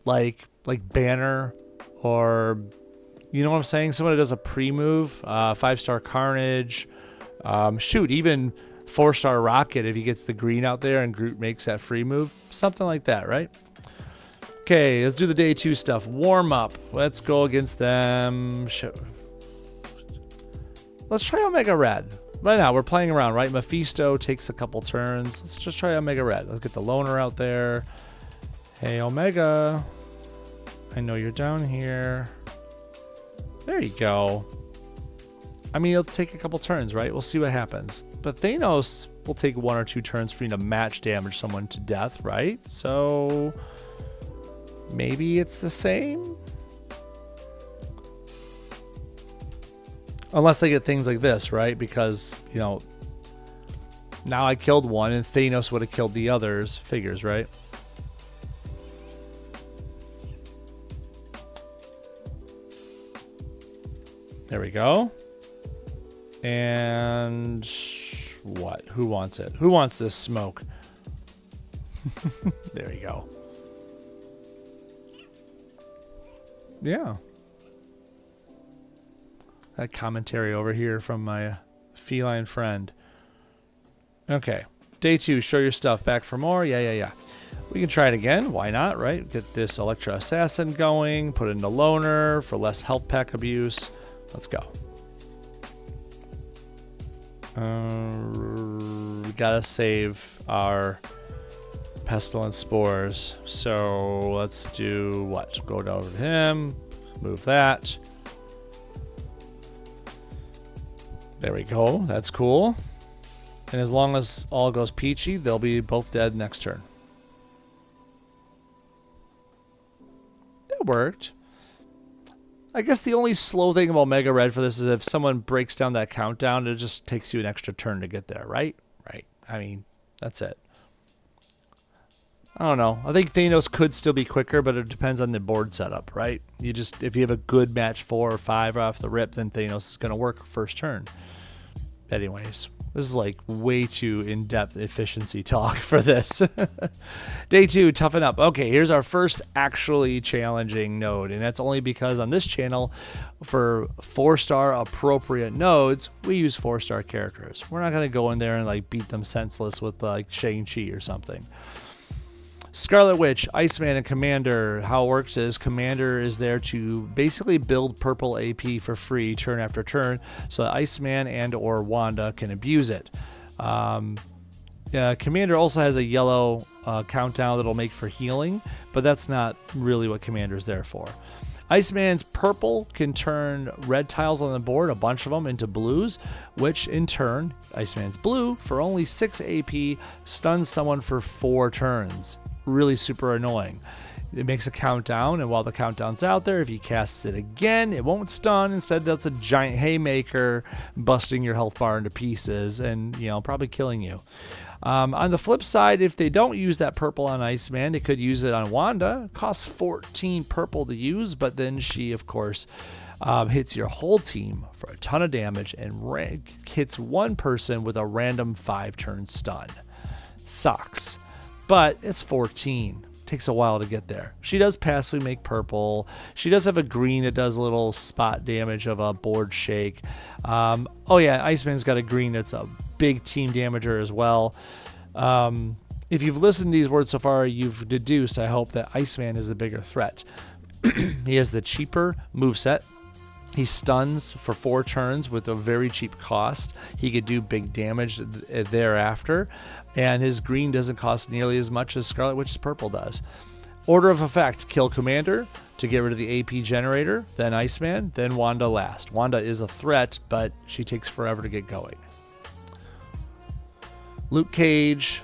like Banner, or you know what I'm saying? Someone that does a pre-move, 5-star Carnage. Shoot, even 4-star Rocket if he gets the green out there and Groot makes that free move. Something like that, right? Okay, let's do the day 2 stuff. Warm up. Let's go against them. Let's try Omega Red. Right now, we're playing around, right? Mephisto takes a couple turns. Let's just try Omega Red. Let's get the loner out there. Hey, Omega. I know you're down here. There you go. I mean, it'll take a couple turns, right? We'll see what happens. But Thanos will take 1 or 2 turns for you to match damage someone to death, right? So maybe it's the same? Unless they get things like this, right? Because, you know, now I killed one and Thanos would have killed the others. Figures, right? There we go. And what? Who wants it? Who wants this smoke? There you go. Yeah. That commentary over here from my feline friend. Okay. Day 2, show your stuff. Back for more? Yeah. We can try it again. Why not, right? Get this Electra Assassin going. Put in the Loner for less health pack abuse. Let's go. We gotta save our Pestilence Spores. So let's do what? Go down to him. Move that. There we go. That's cool. And as long as all goes peachy, they'll be both dead next turn. That worked. I guess the only slow thing about Mega Red for this is if someone breaks down that countdown, it just takes you an extra turn to get there, right? Right. I mean, that's it. I don't know. I think Thanos could still be quicker, but it depends on the board setup, right? If you have a good match 4 or 5 off the rip, then Thanos is going to work first turn. Anyways, this is like way too in-depth efficiency talk for this. Day 2, toughen up. Okay, here's our first actually challenging node, and that's only because on this channel, for 4-star appropriate nodes, we use 4-star characters. We're not going to go in there and like beat them senseless with like Shang-Chi or something. Scarlet Witch, Iceman, and Commander. How it works is Commander is there to basically build purple AP for free turn after turn, so that Iceman and or Wanda can abuse it. Commander also has a yellow countdown that'll make for healing, but that's not really what Commander's there for. Iceman's purple can turn red tiles on the board, a bunch of them, into blues, which in turn, Iceman's blue, for only 6 AP, stuns someone for 4 turns. Really super annoying. It makes a countdown, and while the countdown's out there, if he casts it again, it won't stun. Instead, that's a giant haymaker, busting your health bar into pieces and, probably killing you. On the flip side, if they don't use that purple on Iceman, they could use it on Wanda. It costs 14 purple to use, but then she, of course, hits your whole team for a ton of damage and hits one person with a random 5-turn stun. Sucks. But it's 14. Takes a while to get there. She does passively make purple. She does have a green that does a little spot damage of a board shake. Oh yeah, Iceman's got a green that's a big team damager as well. If you've listened to these words so far, you've deduced, I hope, that Iceman is the bigger threat. He has the cheaper moveset. He stuns for 4 turns with a very cheap cost. He could do big damage thereafter. And his green doesn't cost nearly as much as Scarlet Witch's purple does. Order of effect: kill Commander to get rid of the AP generator, then Iceman, then Wanda last. Wanda is a threat, but she takes forever to get going. Luke Cage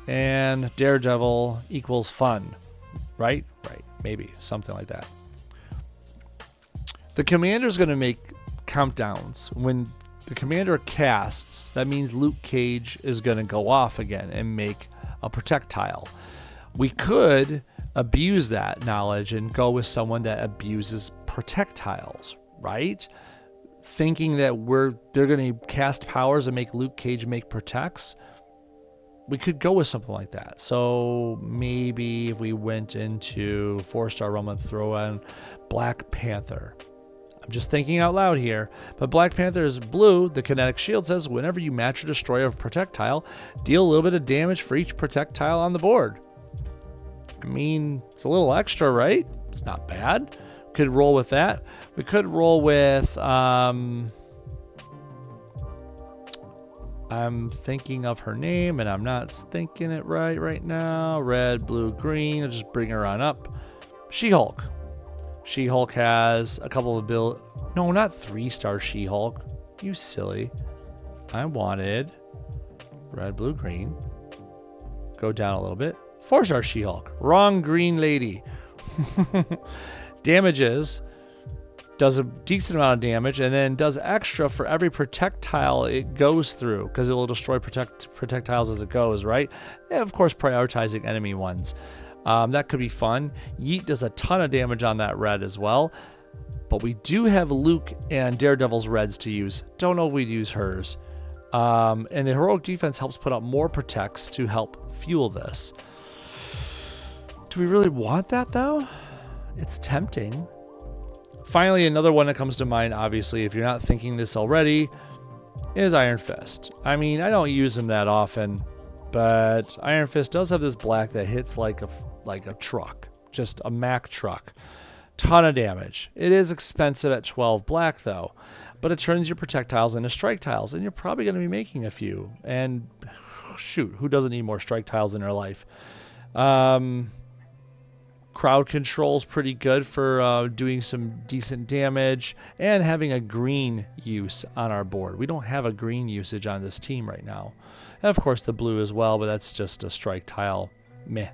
and Daredevil equals fun. Right? Right. Maybe. Something like that. The Commander's going to make countdowns. When the Commander casts, that means Luke Cage is going to go off again and make a projectile. We could abuse that knowledge and go with someone that abuses projectiles, right? Thinking that they're going to cast powers and make Luke Cage make protects. We could go with something like that. So maybe if we went into 4-star realm and throw in Black Panther. I'm just thinking out loud here, but Black Panther is blue. The kinetic shield says whenever you match or destroy a projectile, deal a little bit of damage for each projectile on the board. I mean, it's a little extra, right? It's not bad. Could roll with that. We could roll with, I'm thinking of her name and I'm not thinking it right now. Red, blue, green. I'll just bring her on up. She-Hulk. She-Hulk has a couple of no, not 3-star She-Hulk. You silly. I wanted red, blue, green. Go down a little bit. 4-star She-Hulk. Wrong green lady. Damages. Does a decent amount of damage and then does extra for every projectile it goes through because it will destroy projectiles as it goes, right? And of course, prioritizing enemy ones. That could be fun. Yeet does a ton of damage on that red as well. But we do have Luke and Daredevil's reds to use. Don't know if we'd use hers. And the heroic defense helps put up more protects to help fuel this. Do we really want that though? It's tempting. Finally, another one that comes to mind, obviously, if you're not thinking this already, is Iron Fist. I mean, I don't use him that often, but Iron Fist does have this black that hits like a truck, just a Mack truck. Ton of damage. It is expensive at 12 black though, but it turns your projectiles into strike tiles, and you're probably going to be making a few. And shoot, who doesn't need more strike tiles in their life? Crowd control is pretty good for doing some decent damage and having a green use on our board. We don't have a green usage on this team right now. And of course the blue as well, but that's just a strike tile. Meh.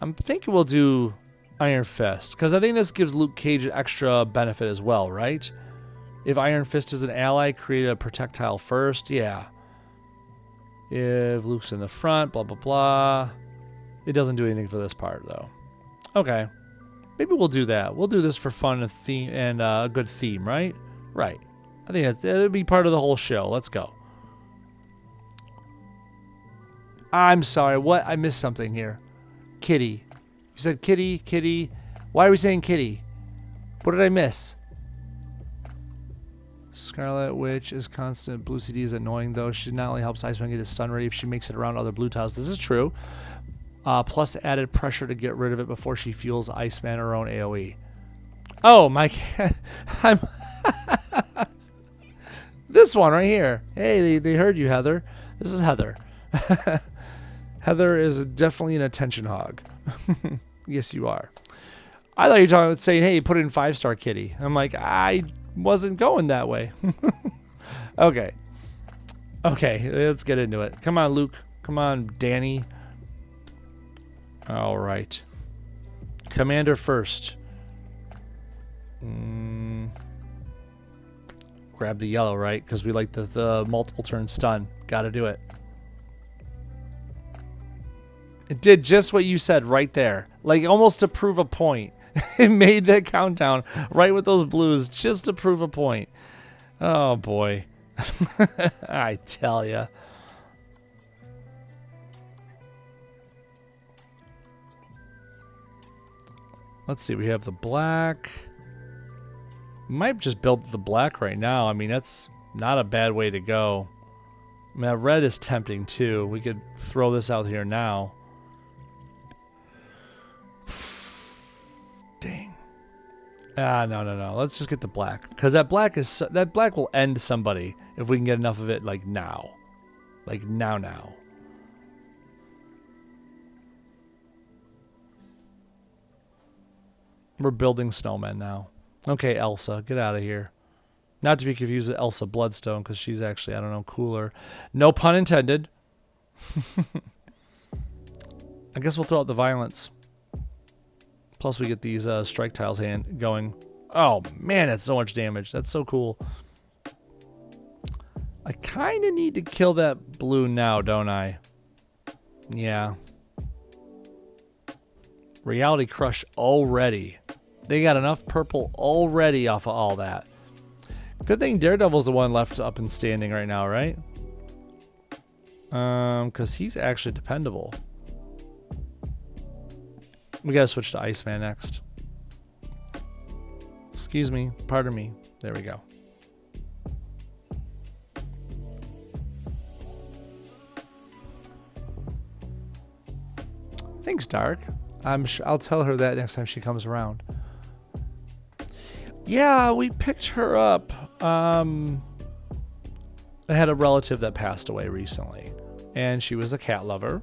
I'm thinking we'll do Iron Fist, because I think this gives Luke Cage an extra benefit as well, right? If Iron Fist is an ally, create a projectile first. Yeah. If Luke's in the front, blah, blah, blah. It doesn't do anything for this part, though. Okay. Maybe we'll do that. We'll do this for fun and theme and a good theme, right? Right. I think it'll be part of the whole show. Let's go. I'm sorry. What? I missed something here. Kitty. You said kitty, kitty. Why are we saying kitty? What did I miss? Scarlet Witch is constant. Blue CD is annoying, though. She not only helps Iceman get his stun ready if she makes it around other blue tiles. This is true. Plus added pressure to get rid of it before she fuels Iceman her own AoE. Oh, my... I'm... This one right here. Hey, they heard you, Heather. This is Heather. Heather is definitely an attention hog. Yes, you are. I thought you were talking about saying, hey, put in 5-star kitty. I'm like, I wasn't going that way. Okay. Okay, let's get into it. Come on, Luke. Come on, Danny. All right. Commander first. Grab the yellow, right? Because we like the multiple turn stun. Gotta do it. It did just what you said right there. Like almost to prove a point. It made that countdown right with those blues just to prove a point. Oh boy. I tell ya. Let's see, we have the black. Might just build the black right now. I mean, that's not a bad way to go. I mean, that red is tempting too. We could throw this out here now. Dang. No. Let's just get the black, because that black will end somebody if we can get enough of it. Like now, now. We're building snowmen now. Okay, Elsa, get out of here. Not to be confused with Elsa Bloodstone, because she's actually, I don't know, cooler. No pun intended. I guess we'll throw out the violence. Plus we get these strike tiles going. Oh man, that's so much damage. That's so cool. I kind of need to kill that blue now, don't I? Yeah. Reality Crush already. They got enough purple already off of all that. Good thing Daredevil's the one left up and standing right now, right? Because he's actually dependable. We gotta switch to Iceman next. Excuse me, pardon me. There we go. Thanks, Dark. I'll tell her that next time she comes around. Yeah, we picked her up. I had a relative that passed away recently, and she was a cat lover,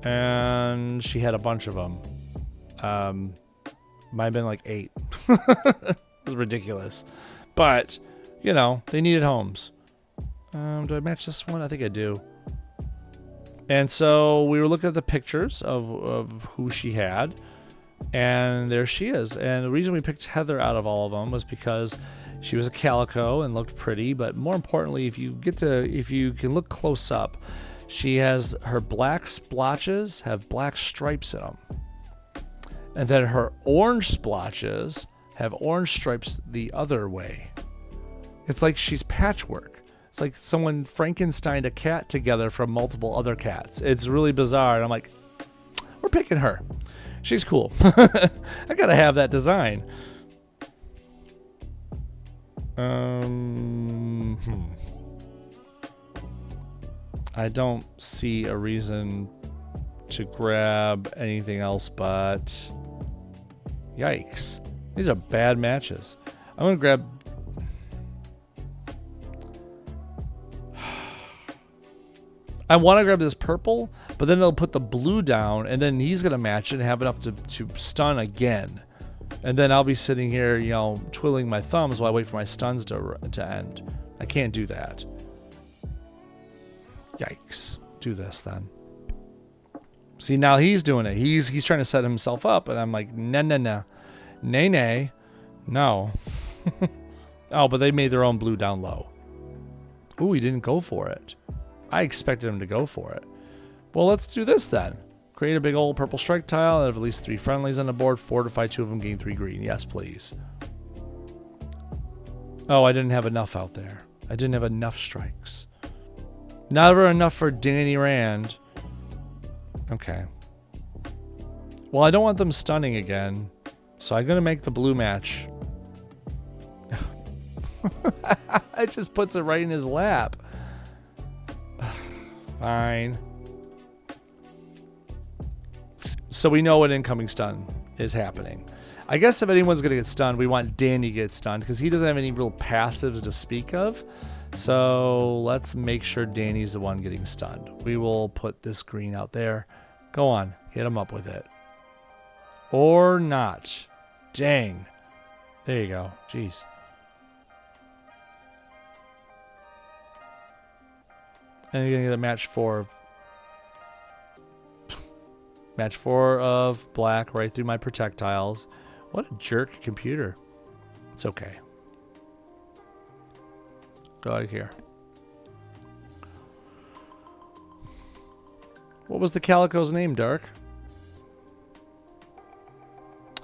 and she had a bunch of them. Might have been like 8. It was ridiculous, but you know, they needed homes. Do I match this one? I think I do. And so we were looking at the pictures of who she had, and there she is. And the reason we picked Heather out of all of them was because she was a calico and looked pretty, but more importantly, if you can look close up, she has her black splotches have black stripes in them. And then her orange splotches have orange stripes the other way. It's like she's patchwork. It's like someone Frankensteined a cat together from multiple other cats. It's really bizarre. And I'm like, we're picking her. She's cool. I gotta have that design. I don't see a reason to grab anything else but... Yikes. These are bad matches. I'm going to grab... I want to grab this purple, but then they'll put the blue down, and then he's going to match it and have enough to stun again. And then I'll be sitting here, you know, twiddling my thumbs while I wait for my stuns to end. I can't do that. Yikes. Do this then. See, now he's doing it. He's trying to set himself up, and I'm like, no, no, no. Nay, nay. No. Oh, but they made their own blue down low. Ooh, he didn't go for it. I expected him to go for it. Well, let's do this then. Create a big old purple strike tile and have at least 3 friendlies on the board. Fortify 2 of them, gain 3 green. Yes, please. Oh, I didn't have enough out there. I didn't have enough strikes. Never enough for Danny Rand. Okay. Well, I don't want them stunning again, so I'm going to make the blue match. It just puts it right in his lap. Fine. So we know an incoming stun is happening. I guess if anyone's going to get stunned, we want Danny to get stunned because he doesn't have any real passives to speak of. So let's make sure Danny's the one getting stunned. We will put this green out there. Go on, hit him up with it. Or not. Dang. There you go. Jeez. And you're going to get a match 4 of black right through my projectiles. What a jerk computer. It's okay. Go out of here. What was the Calico's name, Dark?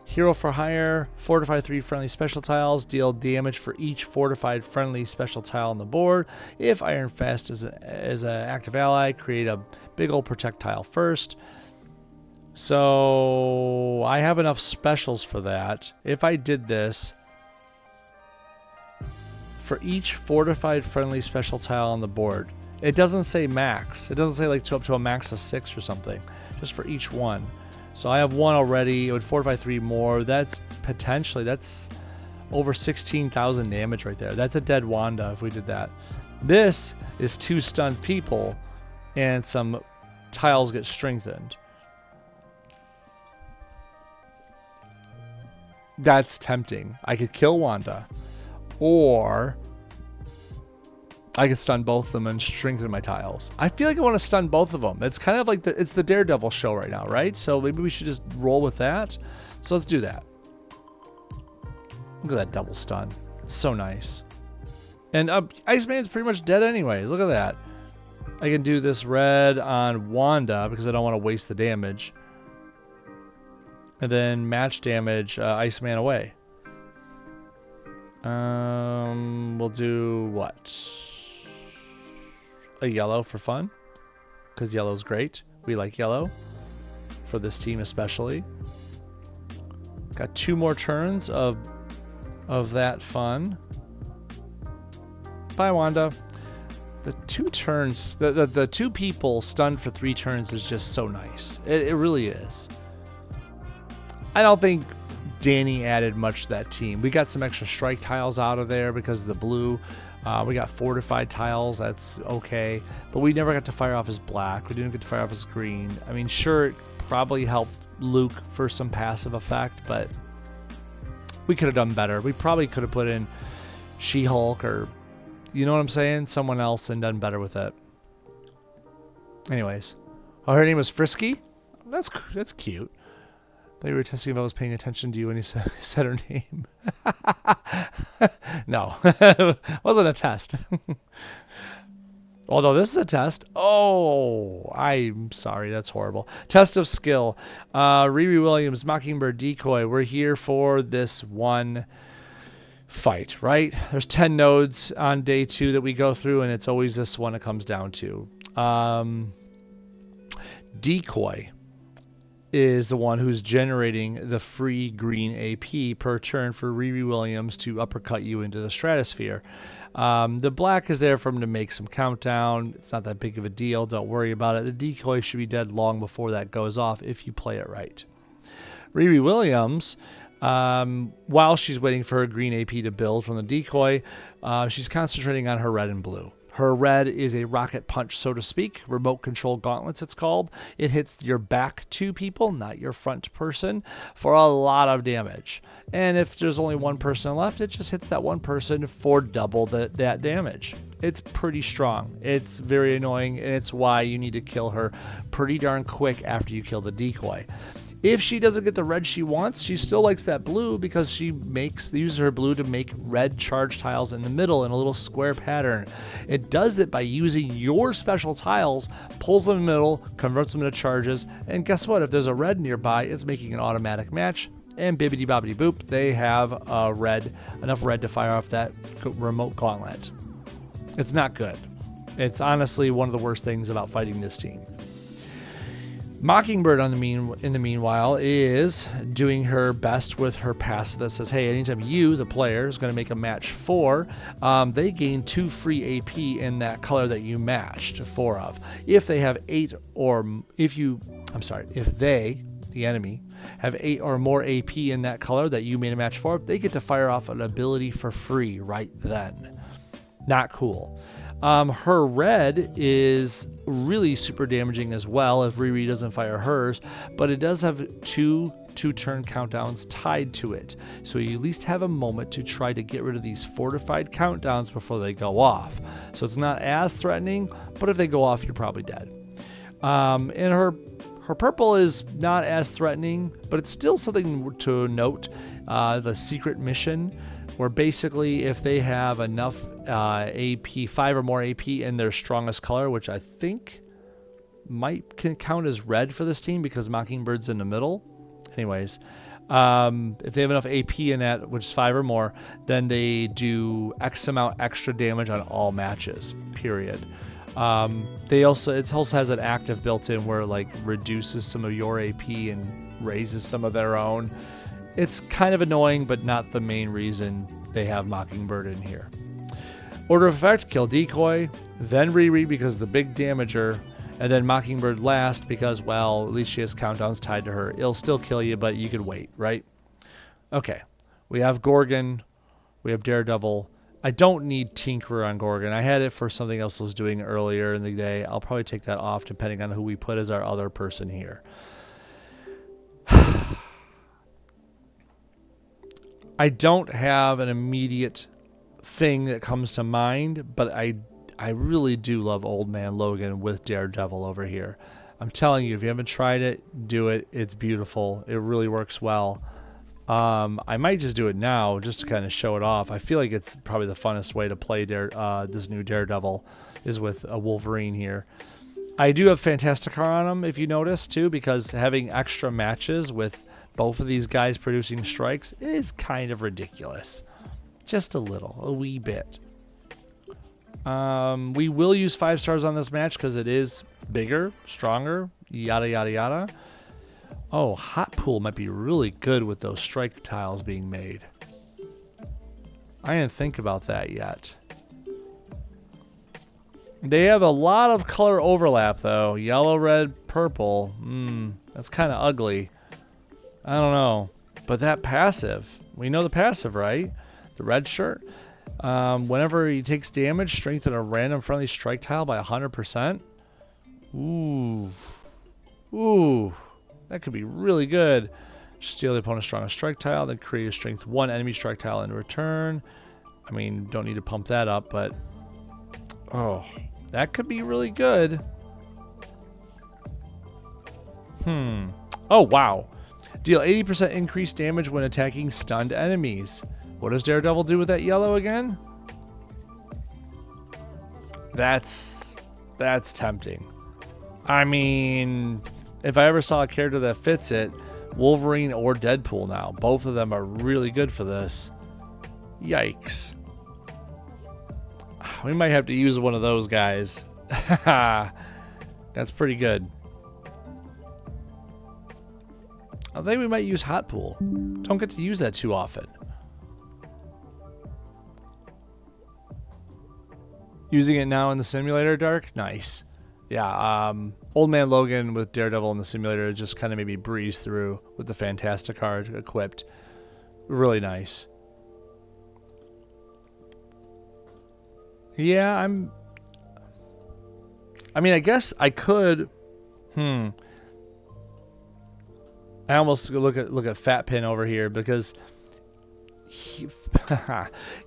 Hero for hire. Fortify 3 friendly special tiles. Deal damage for each fortified friendly special tile on the board. If Iron Fist is an active ally, create a big old protect tile first. So I have enough specials for that. If I did this, for each fortified friendly special tile on the board, it doesn't say max. It doesn't say like up to a max of 6 or something. Just for each one. So I have 1 already. It would fortify 3 more. That's potentially, that's over 16,000 damage right there. That's a dead Wanda if we did that. This is 2 stunned people and some tiles get strengthened. That's tempting. I could kill Wanda, or I could stun both of them and strengthen my tiles. I feel like I want to stun both of them. It's kind of like it's the Daredevil show right now, right? So maybe we should just roll with that. So let's do that. Look at that double stun. It's so nice. And Iceman's pretty much dead anyways. Look at that. I can do this red on Wanda because I don't want to waste the damage. And then match damage Iceman away. We'll do what? A yellow for fun, because yellow's great. We like yellow for this team especially. Got 2 more turns of that fun. Bye, Wanda. The 2 turns, the 2 people stunned for 3 turns is just so nice. It really is. I don't think Danny added much to that team. We got some extra strike tiles out of there because of the blue. We got fortified tiles. That's okay. But we never got to fire off his black. We didn't get to fire off his green. I mean, sure, it probably helped Luke for some passive effect, but we could have done better. We probably could have put in She-Hulk or, you know what I'm saying? Someone else and done better with it. Anyways. Oh, her name was Frisky? That's cute. They were testing if I was paying attention to you when you said her name. No, it wasn't a test. Although this is a test. Oh, I'm sorry. That's horrible. Test of skill. Riri Williams, Mockingbird Decoy. We're here for this one fight, right? There's 10 nodes on day 2 that we go through, and it's always this one it comes down to. Decoy is the one who's generating the free green AP per turn for Riri Williams to uppercut you into the stratosphere. The black is there for him to make some countdown. It's not that big of a deal. Don't worry about it. The decoy should be dead long before that goes off if you play it right. Riri Williams, while she's waiting for her green AP to build from the decoy, she's concentrating on her red and blue. Her red is a rocket punch, so to speak, remote control gauntlets it's called. It hits your back two people, not your front person, for a lot of damage. And if there's only one person left, it just hits that one person for double that damage. It's pretty strong. It's very annoying, and it's why you need to kill her pretty darn quick after you kill the decoy. If she doesn't get the red she wants, she still likes that blue because she uses her blue to make red charge tiles in the middle in a little square pattern. It does it by using your special tiles, pulls them in the middle, converts them into charges, and guess what? If there's a red nearby, it's making an automatic match, and bibbidi bobbidi boop, they have enough red to fire off that remote gauntlet. It's not good. It's honestly one of the worst things about fighting this team. Mockingbird in the meanwhile is doing her best with her passive that says, hey, anytime you, the player, is going to make a match 4, they gain 2 free AP in that color that you matched 4 of. If they have 8 or if they, the enemy, have 8 or more AP in that color that you made a match 4, they get to fire off an ability for free right then. Not cool. Her red is really super damaging as well if Riri doesn't fire hers, but it does have 2 2-turn countdowns tied to it. So you at least have a moment to try to get rid of these fortified countdowns before they go off. So it's not as threatening, but if they go off, you're probably dead. And her purple is not as threatening, but it's still something to note. The secret mission, where basically if they have enough AP, 5 or more AP in their strongest color, which I think can count as red for this team because Mockingbird's in the middle. Anyways, if they have enough AP in that, which is 5 or more, then they do X amount extra damage on all matches, period. It also has an active built in where it like reduces some of your AP and raises some of their own. It's kind of annoying, but not the main reason they have Mockingbird in here. Order of effect, kill decoy, then Riri because of the big damager, and then Mockingbird last because, well, at least she has countdowns tied to her. It'll still kill you, but you could wait, right? Okay, we have Gorgon, we have Daredevil. I don't need Tinkerer on Gorgon. I had it for something else I was doing earlier in the day. I'll probably take that off depending on who we put as our other person here. I don't have an immediate thing that comes to mind, but I really do love Old Man Logan with Daredevil over here. I'm telling you, if you haven't tried it, do it. It's beautiful. It really works well. I might just do it now just to kind of show it off. I feel like it's probably the funnest way to play this new Daredevil is with a Wolverine here. I do have Fantasticar on him, if you notice, too, because having extra matches with both of these guys producing strikes is kind of ridiculous. Just a little, a wee bit. We will use 5 stars on this match because it is bigger, stronger, yada, yada, yada. Oh, Hot Pool might be really good with those strike tiles being made. I didn't think about that yet. They have a lot of color overlap, though. Yellow, red, purple. That's kind of ugly. I don't know. But that passive. We know the passive, right? The red shirt. Whenever he takes damage, strengthen a random friendly strike tile by 100%. Ooh. Ooh. That could be really good. Steal the opponent's strongest strike tile, then create a strength 1 enemy strike tile in return. I mean, don't need to pump that up, but... oh, that could be really good. Oh, wow. Deal 80% increased damage when attacking stunned enemies. What does Daredevil do with that yellow again? That's tempting. I mean, if I ever saw a character that fits it, Wolverine or Deadpool now. Both of them are really good for this. Yikes. We might have to use one of those guys. That's pretty good. I think we might use hot pool. Don't get to use that too often. Using it now in the simulator, Dark? Nice. Yeah, Old Man Logan with Daredevil in the simulator just kind of maybe breeze through with the Fantastic card equipped. Really nice. Yeah, I mean, I guess I could. I almost look at Fat Pin over here because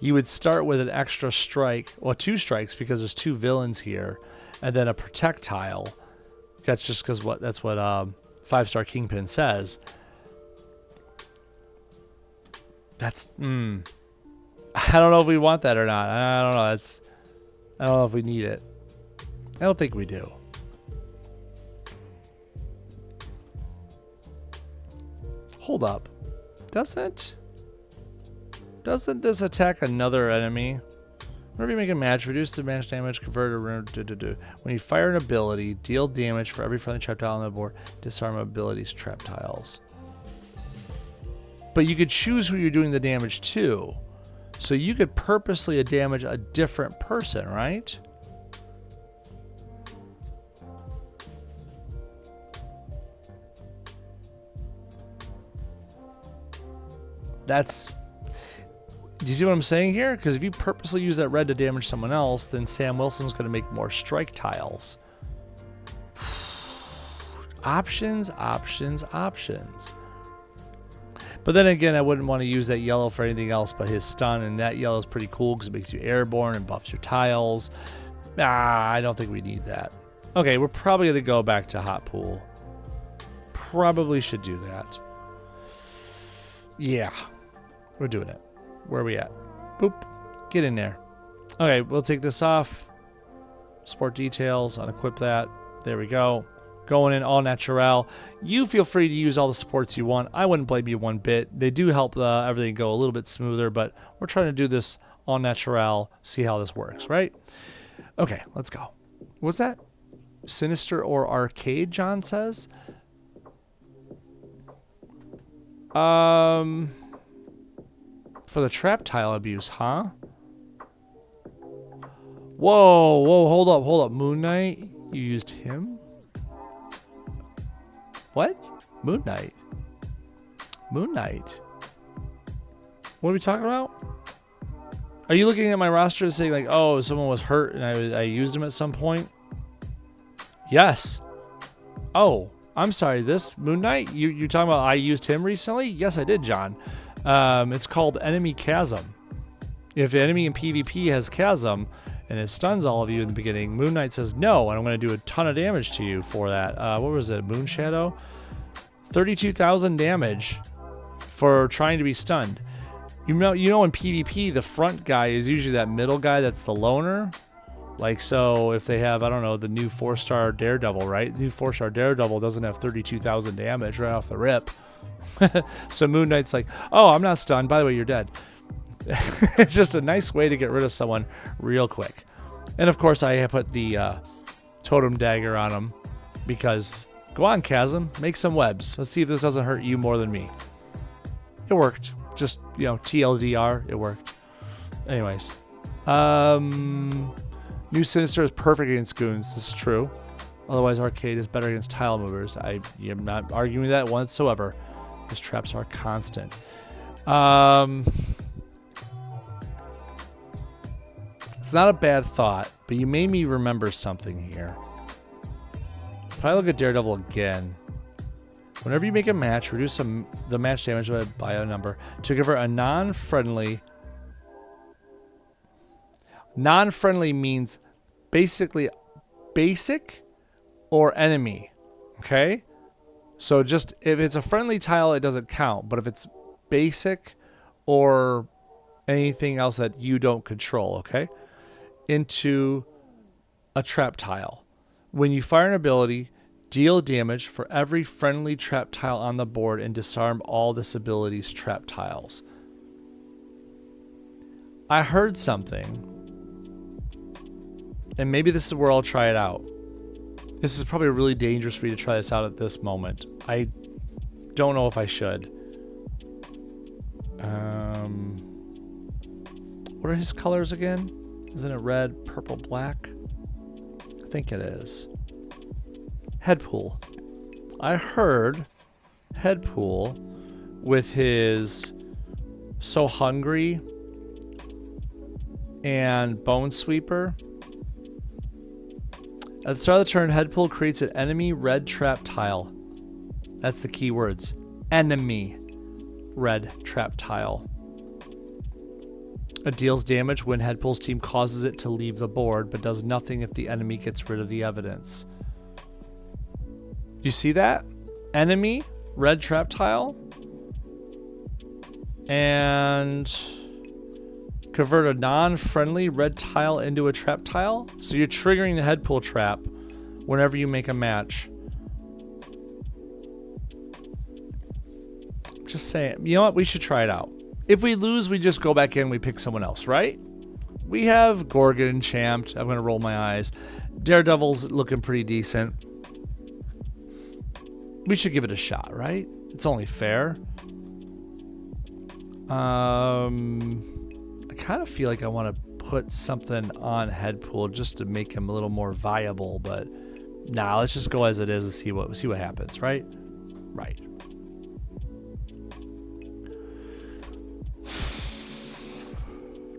you would start with an extra strike, well, 2 strikes because there's 2 villains here, and then a projectile. That's just because that's what 5-star Kingpin says. That's I don't know if we want that or not. I don't know. I don't know if we need it. I don't think we do. Hold up. Doesn't this attack another enemy? Whenever you make a match, reduce the match damage, convert a when you fire an ability, deal damage for every friendly trap tile on the board, disarm abilities trap tiles. But you could choose who you're doing the damage to. So you could purposely damage a different person, right? Do you see what I'm saying here? Because if you purposely use that red to damage someone else, then Sam Wilson's going to make more strike tiles. Options. But then again, I wouldn't want to use that yellow for anything else but his stun, and that yellow is pretty cool because it makes you airborne and buffs your tiles. I don't think we need that. Okay, we're probably going to go back to Hot Pool. Probably should do that. Yeah, we're doing it. Where are we at? Boop. Get in there. Okay, we'll take this off. Sport details, unequip that. There we go. Going in all natural. You feel free to use all the supports you want. I wouldn't blame you one bit. They do help everything go a little bit smoother, but we're trying to do this all natural, see how this works, right? Okay, let's go. What's that? Sinister or arcade, John says? For the trap tile abuse, huh? Whoa, hold up. Moon Knight? You used him? What? Moon Knight? What are we talking about? Are you looking at my roster and saying like, oh, someone was hurt and I used him at some point? Yes. Oh, I'm sorry. This Moon Knight? You're talking about I used him recently? Yes, I did, John. It's called Enemy Chasm. If the enemy in PvP has Chasm and it stuns all of you in the beginning, Moon Knight says no, and I'm going to do a ton of damage to you for that. What was it? Moon Shadow? 32,000 damage for trying to be stunned. You know in PvP, the front guy is usually that middle guy that's the loner. Like, so if they have, I don't know, the new 4-star Daredevil, right? The new 4-star Daredevil doesn't have 32,000 damage right off the rip. So Moon Knight's like, oh, I'm not stunned. By the way, you're dead. It's just a nice way to get rid of someone real quick. And of course, I put the totem dagger on him because, go on, Chasm, make some webs. Let's see if this doesn't hurt you more than me. It worked. Just, TLDR, it worked. Anyways. New Sinister is perfect against goons. This is true. Otherwise, Arcade is better against tile movers. I am not arguing that whatsoever. His traps are constant. It's not a bad thought, but you made me remember something here. If I look at Daredevil again, whenever you make a match, reduce the match damage by a number to convert a non-friendly. Non-friendly means basically basic or enemy. Okay? So just if it's a friendly tile, it doesn't count. But if it's basic or anything else that you don't control, okay? Into a trap tile. When you fire an ability, deal damage for every friendly trap tile on the board and disarm all this ability's trap tiles. I heard something, and maybe this is where I'll try it out. This is probably really dangerous for me to try this out at this moment. There's don't know if I should. What are his colors again? Isn't it red, purple, black? I think it is. Headpool. I heard Headpool with his So Hungry and Bone Sweeper. At the start of the turn, Headpool creates an enemy red trap tile. That's the key words. Enemy red trap tile. It deals damage when Headpool's team causes it to leave the board, but does nothing if the enemy gets rid of the evidence. You see that? Enemy red trap tile. And convert a non-friendly red tile into a trap tile. So you're triggering the Headpool trap whenever you make a match. Just saying. You know what? We should try it out. If we lose, we just go back in, we pick someone else, right? We have Gorgon champed. I'm going to roll my eyes. Daredevil's looking pretty decent. We should give it a shot, right? It's only fair. I kind of feel like I want to put something on Headpool just to make him a little more viable, but nah, let's just go as it is and see what happens, right? Right.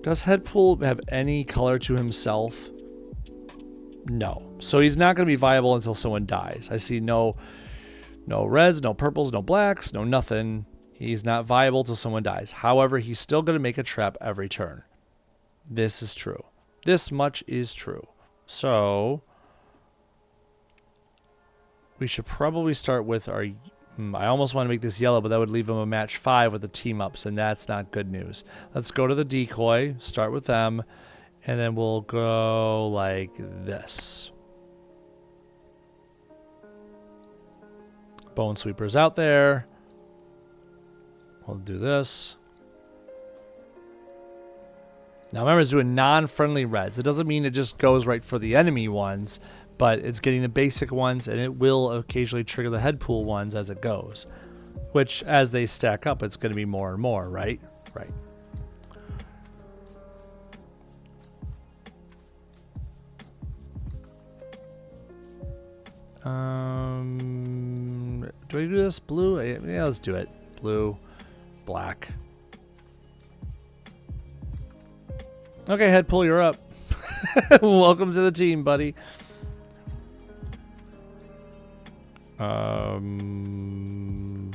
Does Headpool have any color to himself? No. So he's not going to be viable until someone dies. I see no reds, no purples, no blacks, no nothing. He's not viable till someone dies. However, he's still going to make a trap every turn. This is true. This much is true. So we should probably start with our... I almost want to make this yellow, but that would leave him a match 5 with the team-ups, and that's not good news. Let's go to the decoy, start with them, and then we'll go like this. Bone Sweeper's out there. We'll do this. Now remember, it's doing non-friendly reds. It doesn't mean it just goes right for the enemy ones, but it's getting the basic ones, and it will occasionally trigger the Headpool ones as it goes. Which, as they stack up, it's going to be more and more, right? Right. Do I do this blue? Yeah, let's do it. Blue, black. Okay, Headpool, you're up. Welcome to the team, buddy.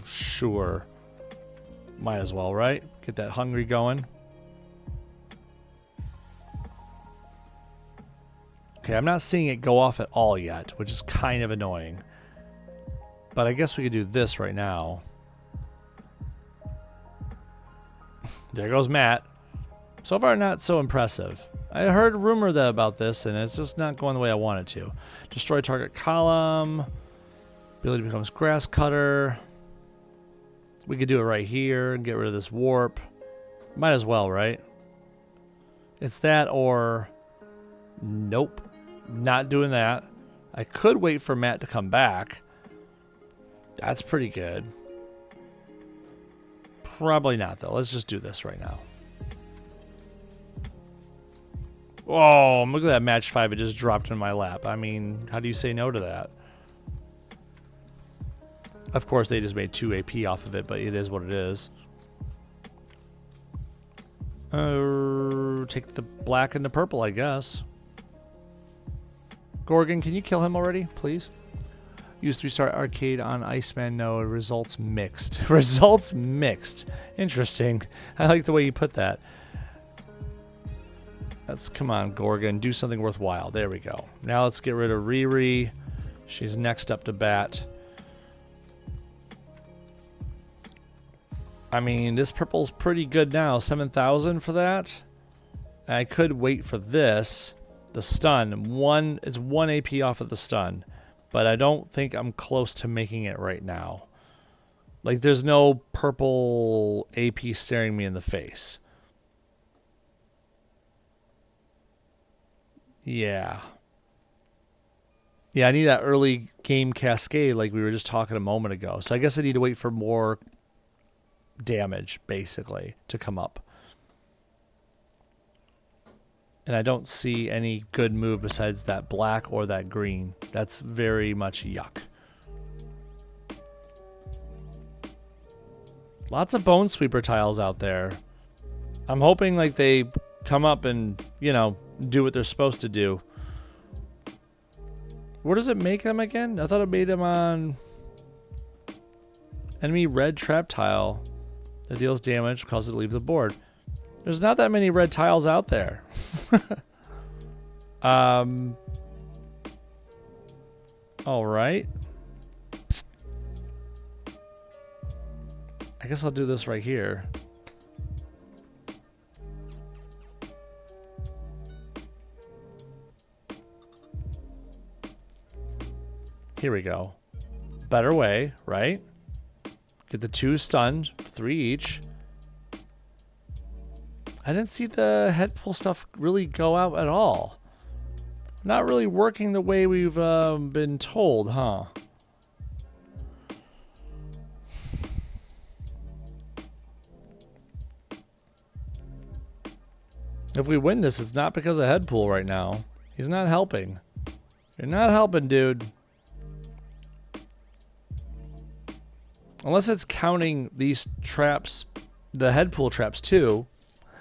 Sure. Might as well, right? Get that hungry going. Okay, I'm not seeing it go off at all yet, which is kind of annoying. But I guess we could do this right now. There goes Matt. So far, not so impressive. I heard a rumor about this, and it's just not going the way I want it to. Destroy target column. Ability becomes grass cutter. We could do it right here and get rid of this warp. Might as well, right? It's that or... Nope. Not doing that. I could wait for Matt to come back. That's pretty good. Probably not, though. Let's just do this right now. Oh, look at that match 5. It just dropped in my lap. I mean, how do you say no to that? Of course, they just made 2 AP off of it, but it is what it is. Take the black and the purple, I guess. Gorgon, can you kill him already, please? Use 3-star arcade on Iceman. No, results mixed. Results mixed. Interesting. I like the way you put that. Come on, Gorgon. Do something worthwhile. There we go. Now let's get rid of Riri. She's next up to bat. I mean, this purple's pretty good now. 7,000 for that. I could wait for this. The stun. It's 1 AP off of the stun. But I don't think I'm close to making it right now. Like, there's no purple AP staring me in the face. Yeah. Yeah, I need that early game cascade like we were just talking a moment ago. So I guess I need to wait for more damage, basically, to come up. And I don't see any good move besides that black or that green. That's very much yuck. Lots of Bone Sweeper tiles out there. I'm hoping like they come up and, you know, do what they're supposed to do. Where does it make them again? I thought it made them on enemy red trap tile that deals damage, causes it to leave the board. There's not that many red tiles out there. All right. I guess I'll do this right here. Here we go. Better way, right? Get the 2 stunned, 3 each. I didn't see the head pull stuff really go out at all. Not really working the way we've been told, huh? If we win this, it's not because of head pull right now. He's not helping. You're not helping, dude. Unless it's counting these traps, the head pull traps too.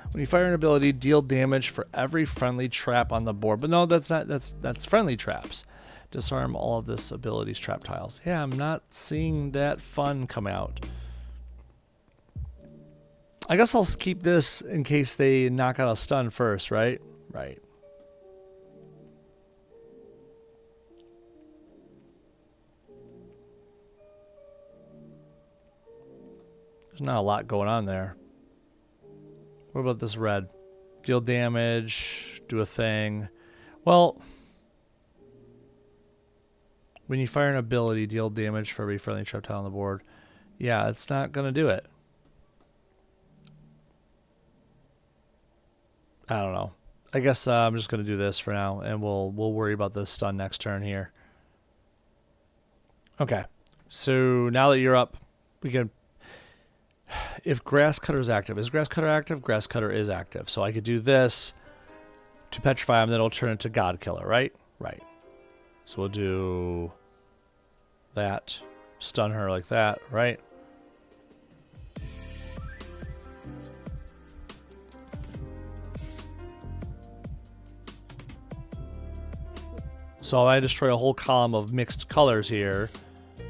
When you fire an ability, deal damage for every friendly trap on the board. But no, that's not. That's friendly traps. Disarm all of this ability's trap tiles. Yeah, I'm not seeing that fun come out. I guess I'll keep this in case they knock out a stun first, right? Right. There's not a lot going on there. What about this red? Deal damage, do a thing. Well, when you fire an ability, deal damage for every friendly trap tile on the board. Yeah, it's not going to do it. I don't know. I guess I'm just going to do this for now, and we'll worry about the stun next turn here. Okay. So now that you're up, we can... If Grass Cutter is active. Is Grass Cutter active? Grass Cutter is active. So I could do this to petrify him, then it'll turn into God Killer, right? Right. So we'll do that. Stun her like that, right? So I destroy a whole column of mixed colors here.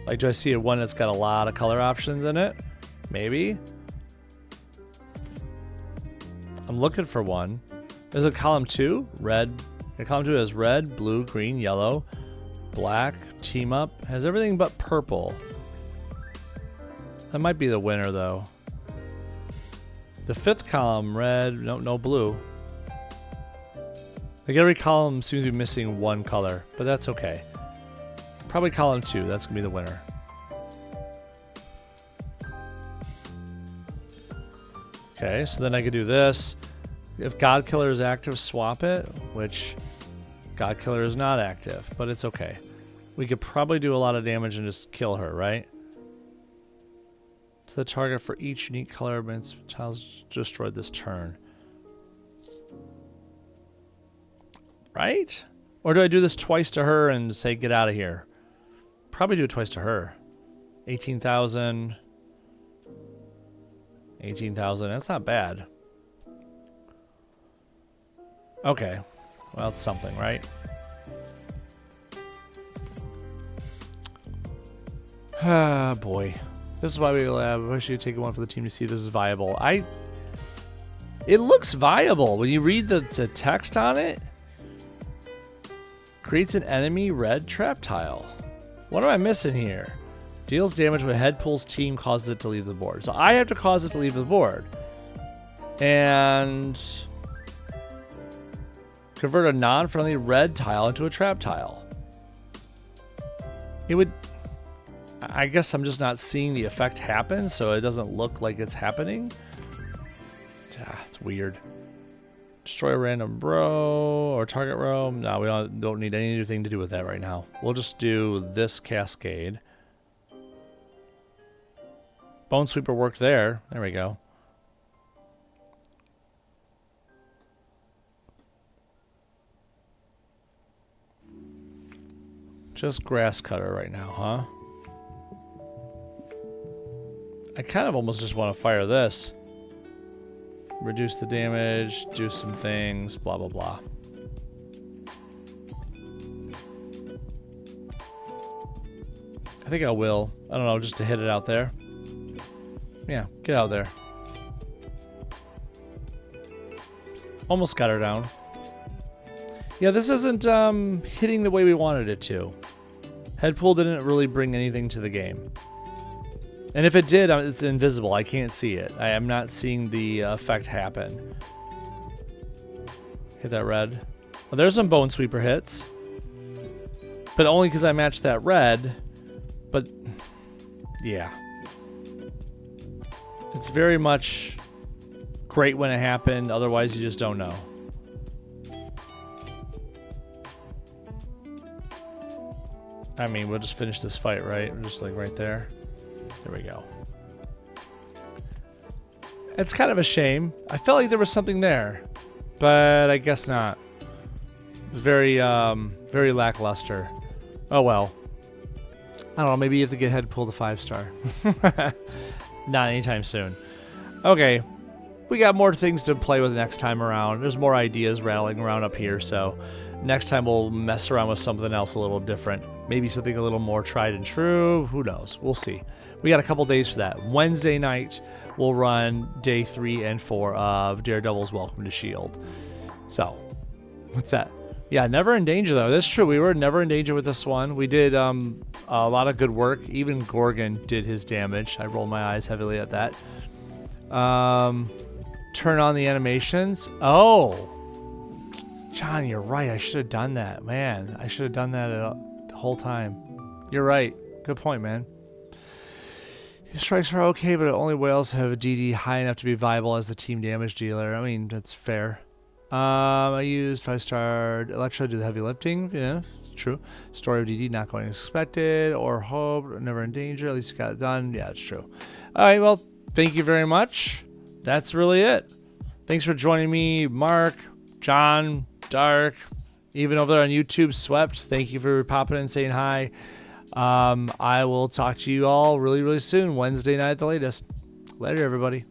Like, do I see one that's got a lot of color options in it? Maybe. I'm looking for one. There's a column 2, red. Column 2 has red, blue, green, yellow, black, team up. Has everything but purple. That might be the winner though. The 5th column, red, no blue. Like every column seems to be missing one color, but that's okay. Probably column 2, that's gonna be the winner. Okay, so then I could do this. If God Killer is active, swap it, which God Killer is not active, but it's okay. We could probably do a lot of damage and just kill her, right? To the target for each unique color means tiles destroyed this turn. Right? Or do I do this twice to her and say get out of here? Probably do it twice to her. 18,000. 18,000, that's not bad. Okay, well, it's something, right? Ah, boy. This is why we wish you take one for the team to see if this is viable. It looks viable. When you read the text on it, creates an enemy red trap tile. What am I missing here? Deals damage when head pulls team causes it to leave the board. So I have to cause it to leave the board. And convert a non-friendly red tile into a trap tile. It would... I guess I'm just not seeing the effect happen, so it doesn't look like it's happening. It's weird. Destroy a random row or target row. No, we don't need anything to do with that right now. We'll just do this cascade. Bone Sweeper worked there. There we go. Just Grass Cutter right now, huh? I kind of almost just want to fire this. Reduce the damage, do some things, blah, blah, blah. I think I will. I don't know, just to hit it out there. Yeah, get out there. Almost got her down. Yeah, this isn't hitting the way we wanted it to. Head pull didn't really bring anything to the game. And if it did, it's invisible. I can't see it. I am not seeing the effect happen. Hit that red. Well, there's some Bone Sweeper hits. But only because I matched that red. But, yeah. It's very much great when it happened. Otherwise, you just don't know. I mean, we'll just finish this fight, right? We're just like right there. There we go. It's kind of a shame. I felt like there was something there, but I guess not. It was very, very lackluster. Oh well. I don't know. Maybe you have to get head pull to 5-star. Not anytime soon. Okay. We got more things to play with next time around. There's more ideas rattling around up here, so next time we'll mess around with something else a little different. Maybe something a little more tried and true. Who knows? We'll see. We got a couple days for that. Wednesday night, we'll run day 3 and 4 of Daredevil's Welcome to S.H.I.E.L.D. So, what's that? Yeah, never in danger, though. That's true. We were never in danger with this one. We did a lot of good work. Even Gorgon did his damage. I rolled my eyes heavily at that. Turn on the animations. Oh! John, you're right. I should have done that. Man, I should have done that the whole time. You're right. Good point, man. His strikes are okay, but only whales have a DD high enough to be viable as the team damage dealer. I mean, that's fair. I used 5-star Electro to do the heavy lifting. Yeah, true. Story of DD not going as expected or hope, never in danger. At least you got it done. Yeah, it's true. All right, well, thank you very much. That's really it. Thanks for joining me, Mark, John, Dark, even over there on YouTube, Swept. Thank you for popping in and saying hi. I will talk to you all really, really soon. Wednesday night at the latest. Later, everybody.